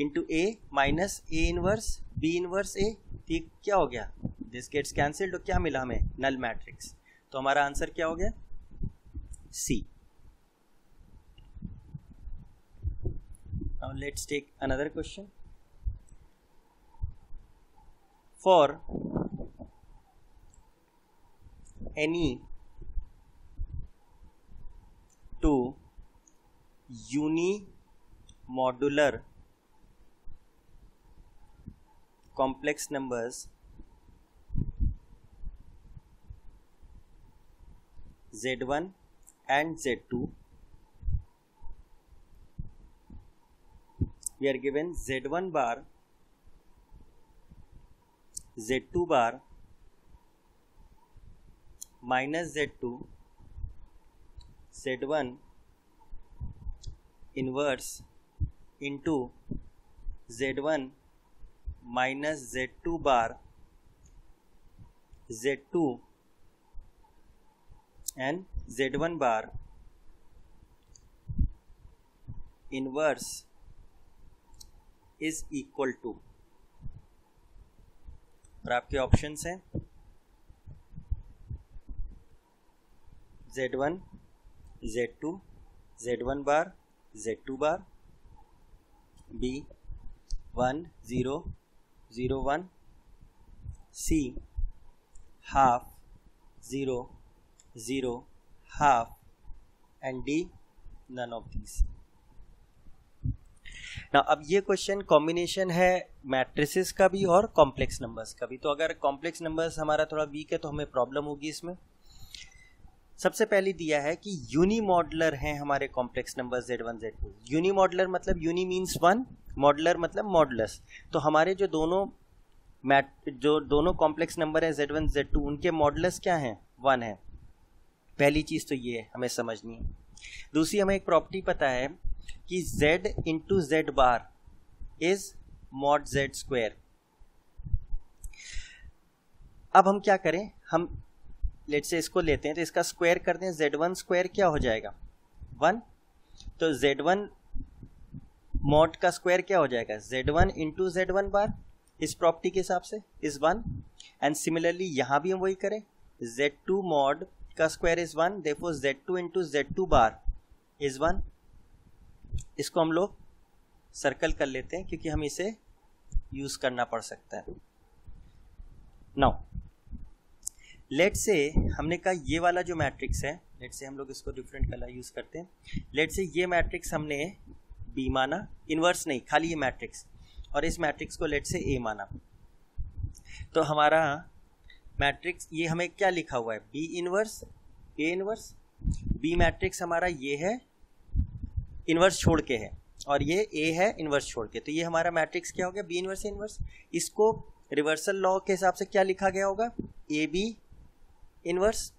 into A minus A inverse B inverse A. ठीक, क्या हो गया? This gets cancelled. तो क्या मिला हमें? Null matrix. तो हमारा आंसर क्या हो गया? C. Now let's take another question. For any two unimodular complex numbers Z1 and Z2, we are given Z1 bar, Z2 bar minus Z2, Z1 inverse into Z1 minus Z2 bar, Z2 and Z1 bar inverse is equal to, और आपके options हैं Z1, Z2, Z1 bar, Z2 bar, B 1 0 0 1, C half 0 0 half, and D none of these. Now अब ये question combination है matrices का भी और complex numbers का भी. तो अगर कॉम्प्लेक्स नंबर्स हमारा थोड़ा वीक है तो हमें प्रॉब्लम होगी इसमें. सबसे पहले दिया है कि यूनिमॉडुलर हैं हमारे कॉम्प्लेक्स नंबर Z1 Z2. यूनिमॉडुलर मतलब यूनि मीन्स वन, मॉडुलर मतलब मॉडुलस. तो हमारे जो दोनों कॉम्प्लेक्स नंबर है Z1 Z2 उनके मॉडुलस क्या हैं? 1 है. पहली चीज तो ये हमें समझनी है. दूसरी हमें एक प्रॉपर्टी पता है कि Z into Z bar is mod Z square. अब हम क्या करें? हम लेट से इसको लेते हैं तो इसका स्क्वायर करते हैं. Z1 स्क्वायर क्या हो जाएगा? 1, तो Z1 मॉड का स्क्वायर क्या हो जाएगा, Z1 इंटू Z1 बार, इस प्रॉपर्टी के हिसाब से इज 1। एंड सिमिलरली यहाँ भी हम वही करें, Z2 मॉड का square is 1, therefore Z2 into Z2 bar is 1। इसको हम लोग सर्कल कर लेते हैं क्योंकि हम इसे यूज करना पड़ सकता है। नाउ लेट्स से हमने कहा ये वाला जो मैट्रिक्स है, लेट्स से हम लोग इसको डिफरेंट कलर यूज करते हैं। लेट्स से ये मैट्रिक्स हमने बी माना, इनवर्स नहीं, खाली ये मैट्रिक्स, और इस मैट्रिक्स को लेट्स से ए माना। तो हमारा मैट्रिक्स ये हमें क्या लिखा हुआ है, B inverse A inverse. B matrix हमारा ये है, इनवर्स छोड़ के है, और ये ए है इनवर्स छोड़ के। तो ये हमारा मैट्रिक्स क्या हो गया, बी इनवर्स ए इनवर्स। इसको रिवर्सल लॉ के हिसाब से क्या लिखा गया होगा, ए बी इनवर्स।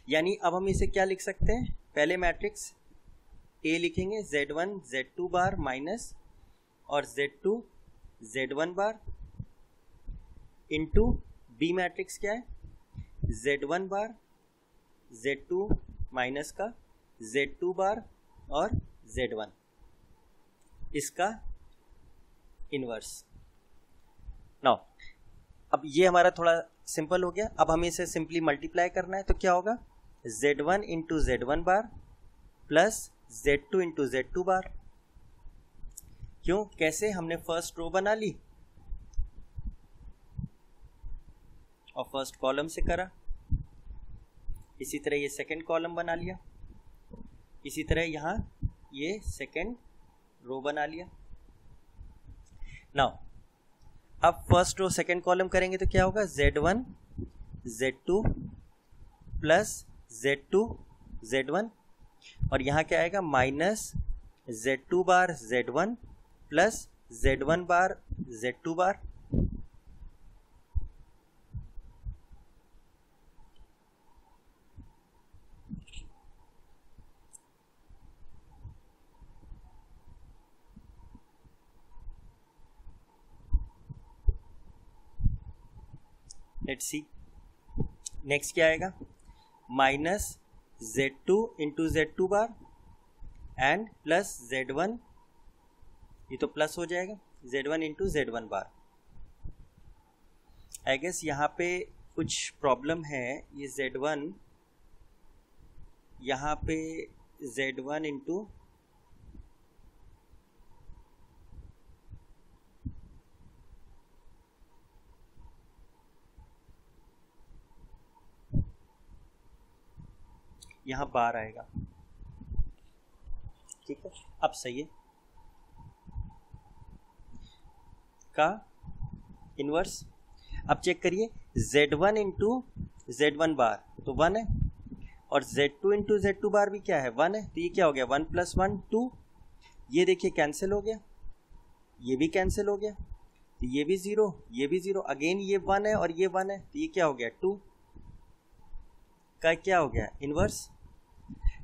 यानी अब हम इसे क्या लिख सकते हैं, पहले मैट्रिक्स ए लिखेंगे, Z1 Z2 बार माइनस और Z2 Z1 bar into B matrix क्या है, Z1 बार Z2 माइनस का Z2 बार और Z1 इसका इनवर्स। नाउ अब ये हमारा थोड़ा सिंपल हो गया। अब हमें इसे सिंपली मल्टीप्लाई करना है, तो क्या होगा, Z1 इंटू Z1 बार प्लस Z2 इंटू Z2 बार। क्यों, कैसे, हमने फर्स्ट रो बना ली और फर्स्ट कॉलम से करा, इसी तरह ये सेकंड कॉलम बना लिया, इसी तरह यहां ये सेकंड रो बना लिया। नाउ अब फर्स्ट रो सेकंड कॉलम करेंगे तो क्या होगा, Z1 Z2 plus Z2 Z1, और यहाँ क्या आएगा, minus Z2 bar Z1 plus Z1 bar Z2 bar. Let's see next क्या आएगा, minus Z2 into Z2 bar and plus Z1, ये तो प्लस हो जाएगा, Z1 into Z1 bar. I guess यहाँ पे कुछ प्रॉब्लम है, ये Z1 यहाँ पे Z1 इंटू यहाँ बार आएगा, ठीक है, अब सही है, का इनवर्स। अब चेक करिए, Z1 इंटू Z1 बार तो 1 है, और Z2 इंटू Z2 बार भी क्या है, 1 है, तो ये क्या हो गया, 1 प्लस 1 2। ये देखिए कैंसिल हो गया, ये भी कैंसिल हो गया, तो ये भी 0, ये भी 0, अगेन ये 1 है और ये 1 है, तो ये क्या हो गया, 2 का क्या हो गया, इनवर्स।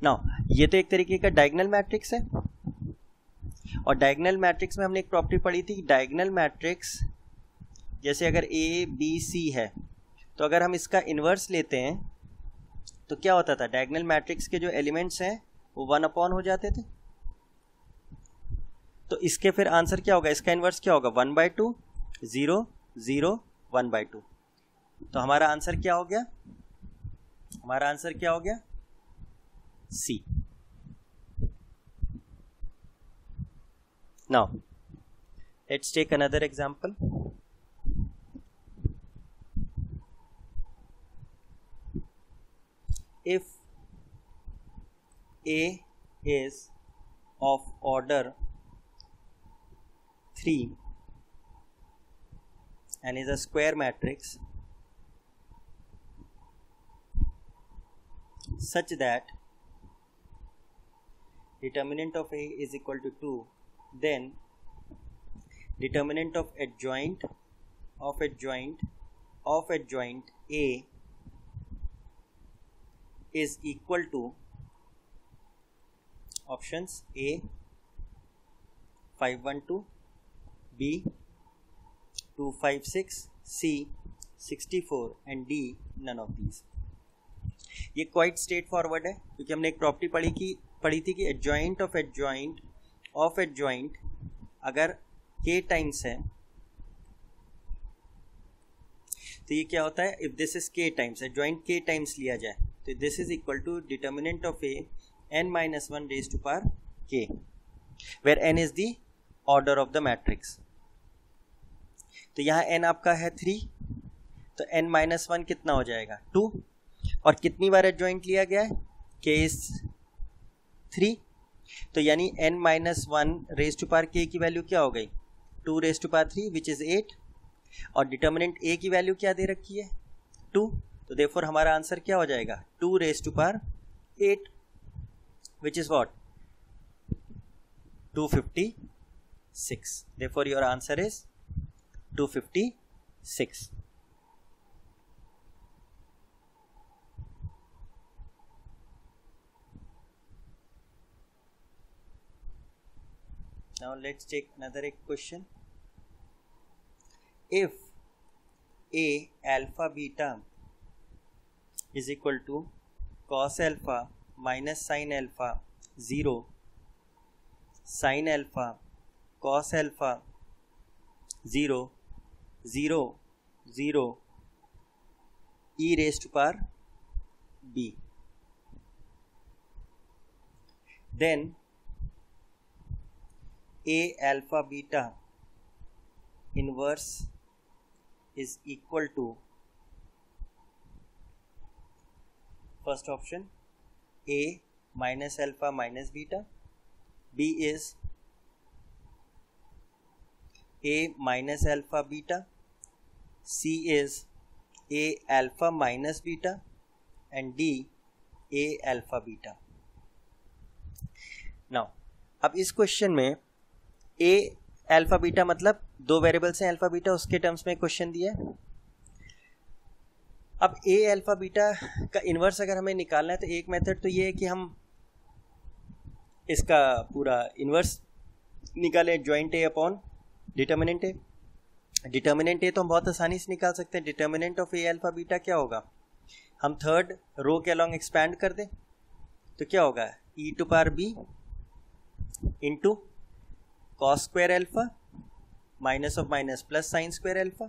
नाउ ये तो एक तरीके का डायगोनल मैट्रिक्स है, और डायगोनल मैट्रिक्स में हमने एक प्रॉपर्टी पढ़ी थी, डायगोनल मैट्रिक्स जैसे अगर A B C है, तो अगर हम इसका इनवर्स लेते हैं तो क्या होता था, डायगोनल मैट्रिक्स के जो एलिमेंट्स हैं वो 1 हो जाते थे। तो इसके फिर आंसर क्या होगा, इसका इनवर्स क्या होगा, 1/2 0 0 1/2। तो हमारा आंसर क्या हो गया, हमारा आंसर क्या हो गया, C। Now let's take another example. If A is of order 3 and is a square matrix such that determinant of A is equal to 2, then determinant of adjoint A is equal to options A 512, B 256, C 64 and D none of these। ये quite straight forward है, क्योंकि हमने एक property पढ़ी कि पढ़ी थी कि एडजॉइंट ऑफ एडजॉइंट अगर k टाइम्स है तो ये क्या होता है, if this is k times, adjoint k times लिया जाए तो this is equal to determinant of a n minus 1 raised to power k, where n is the order of the matrix. तो यहाँ n आपका है 3, तो n minus 1 कितना हो जाएगा 2, और कितनी बार एडजॉइंट लिया गया है, k is 3, तो यानी n minus 1 raised to power k की वैल्यू क्या हो गई 2 raised to power 3 which is 8, और डिटर्मिनेंट a की वैल्यू क्या दे रखी है 2, तो देयरफॉर हमारा आंसर क्या हो जाएगा 2 raised to power 8 which is what 256. Therefore your answer is 256. Now let's take another question. If a alpha beta is equal to cos alpha minus sin alpha 0, sin alpha cos alpha 0 0 0 e raised to power b, then a alpha beta inverse is equal to, first option a minus alpha minus beta, b is a minus alpha beta, c is a alpha minus beta, and d a alpha beta. Now अब इस question में a alpha beta मतलब दो variables हैं alpha beta, उसके terms में question दिया है। अब a अल्फा बीटा का इन्वर्स अगर हमें निकालना है तो एक मेथड तो ये है कि हम इसका पूरा इन्वर्स निकालें, joint a upon determinant a। Determinant a तो हम बहुत आसानी से निकाल सकते हैं। Determinant of a alpha beta क्या होगा, हम थर्ड रो के अलॉन्ग एक्सपैंड कर दें तो क्या होगा e to power b into cos square alpha minus of minus plus sin square alpha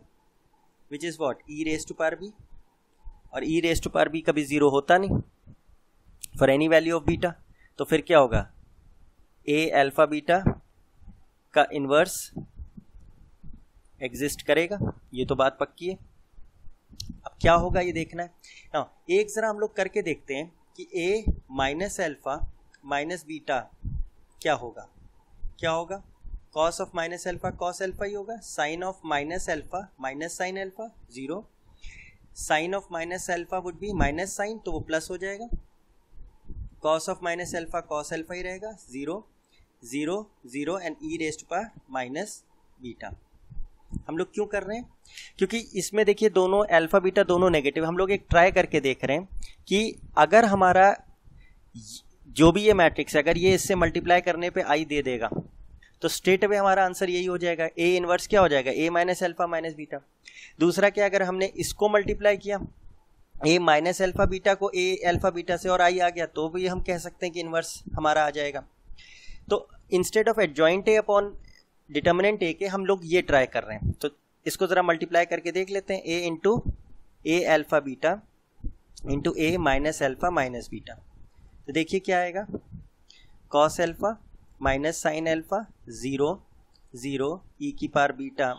which is what e raised to power b, और e raised to power b कभी zero होता नहीं for any value of beta, तो फिर क्या होगा a alpha beta का inverse exist करेगा, ये तो बात पक्की है। अब क्या होगा ये देखना है ना, एक जरा हम लोग करके देखते हैं कि a minus alpha minus beta क्या होगा। क्या होगा cos of minus alpha cos alpha ही होगा, sine of minus alpha minus sine alpha zero, sine of minus alpha would be minus sine तो वो प्लस हो जाएगा, cos of minus alpha cos alpha ही रहेगा, zero zero zero and e raised to power minus beta. हम लोग क्यों कर रहे हैं, क्योंकि इसमें देखिए दोनों अल्फा बीटा दोनों नेगेटिव। हम लोग एक ट्राई करके देख रहे हैं कि अगर हमारा जो भी ये मैट्रिक्स है अगर ये इससे मल्टीप्लाई करने पे आई दे देगा तो स्ट्रेट अवे हमारा आंसर यही हो जाएगा, a इनवर्स क्या हो जाएगा a minus alpha minus beta. दूसरा क्या, अगर हमने इसको मल्टीप्लाई किया a माइनस अल्फा बीटा को a अल्फा बीटा से और i आ गया तो भी हम कह सकते हैं कि इनवर्स हमारा आ जाएगा। तो instead of adjoint a upon determinant a के हम लोग ये ट्राई कर रहे हैं, तो इसको जरा मल्टीप्लाई करके देख लेते हैं, a into a alpha beta into a minus alpha minus beta. तो देखिए क्या आएगा, cos alpha minus sine alpha zero zero E की power beta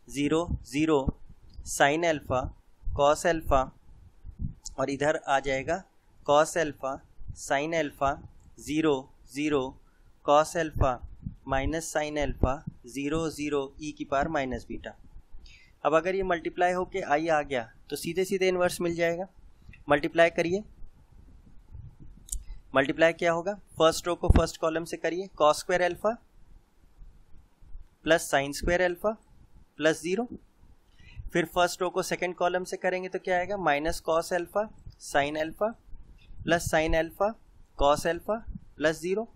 zero zero sine alpha cos alpha, और इधर आ जाएगा cos alpha sine alpha zero zero cos alpha minus sine alpha zero zero E की पावर माइनस बीटा। अब अगर ये multiply होके आई आ गया तो सीधे सीधे इन्वर्स मिल जाएगा। मल्टीप्लाई करिए, मल्टीप्लाई क्या होगा, फर्स्ट रो को फर्स्ट कॉलम से करिए, cos square alpha plus sine square alpha plus zero, फिर फर्स्ट रो को सेकंड कॉलम से करेंगे तो क्या आएगा, minus cos alpha sine alpha plus sign alpha cos alpha plus zero,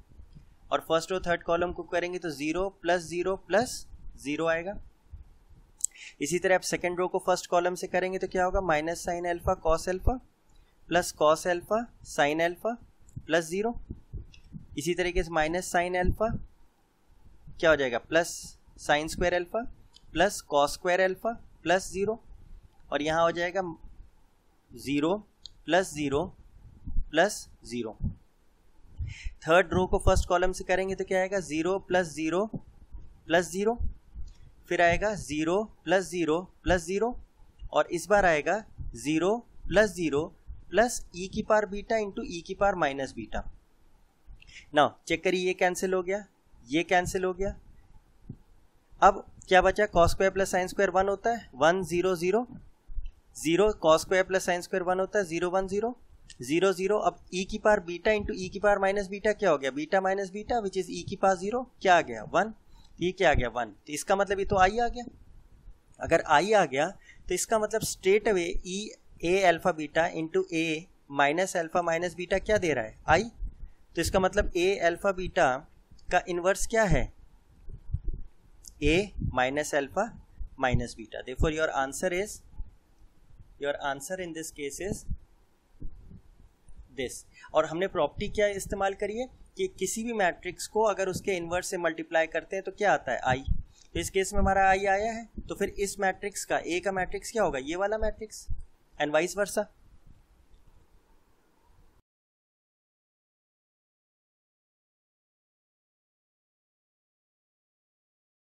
और फर्स्ट रो थर्ड कॉलम को करेंगे तो जीरो प्लस जीरो आएगा। इसी तरह आप सेकंड रो को फर्स्ट कॉलम से करेंगे तो क्या होगा, minus sine alpha plus cos alpha sine alpha plus zero, इसी तरीके से माइनस साइन अल्फा क्या हो जाएगा, plus sine square alpha plus cos square alpha plus 0, और यहाँ हो जाएगा 0 प्लस 0 प्लस 0। थर्ड रो को फर्स्ट कॉलम से करेंगे तो क्या आएगा, 0 प्लस 0 प्लस 0, फिर आएगा 0 प्लस 0 प्लस 0, और इस बार आएगा 0 प्लस 0 प्लस ई की पावर बीटा इंटू ई की power minus beta. Now check करिए, ये कैंसिल हो गया, ये कैंसिल हो गया। अब क्या बचा, cos square plus sine square 1 होता है, 1 0 0 0, cos square plus sine square 1 होता है, 0 1 0 0 0। अब ई की पावर बीटा इंटू ई की पावर माइनस बीटा क्या हो गया, beta minus beta which is E की पावर 0, क्या आ गया 1, ये क्या आ गया 1। तो इसका मतलब ये तो आई आ गया। अगर आई आ गया तो इसका मतलब straight away E A alpha beta into A minus alpha minus beta क्या दे रहा है, आई। तो इसका मतलब ए अल्फा बीटा का इनवर्स क्या है, A minus alpha minus beta. Therefore your answer in this case is this. और हमने प्रॉपर्टी क्या इस्तेमाल करी है कि किसी भी मैट्रिक्स को अगर उसके इनवर्स से मल्टीप्लाई करते हैं तो क्या आता है, आई। तो इस केस में हमारा आई आया है, तो फिर इस मैट्रिक्स का, ए का मैट्रिक्स क्या होगा, ये वाला मैट्रिक्स, एंड वाइस वर्सा।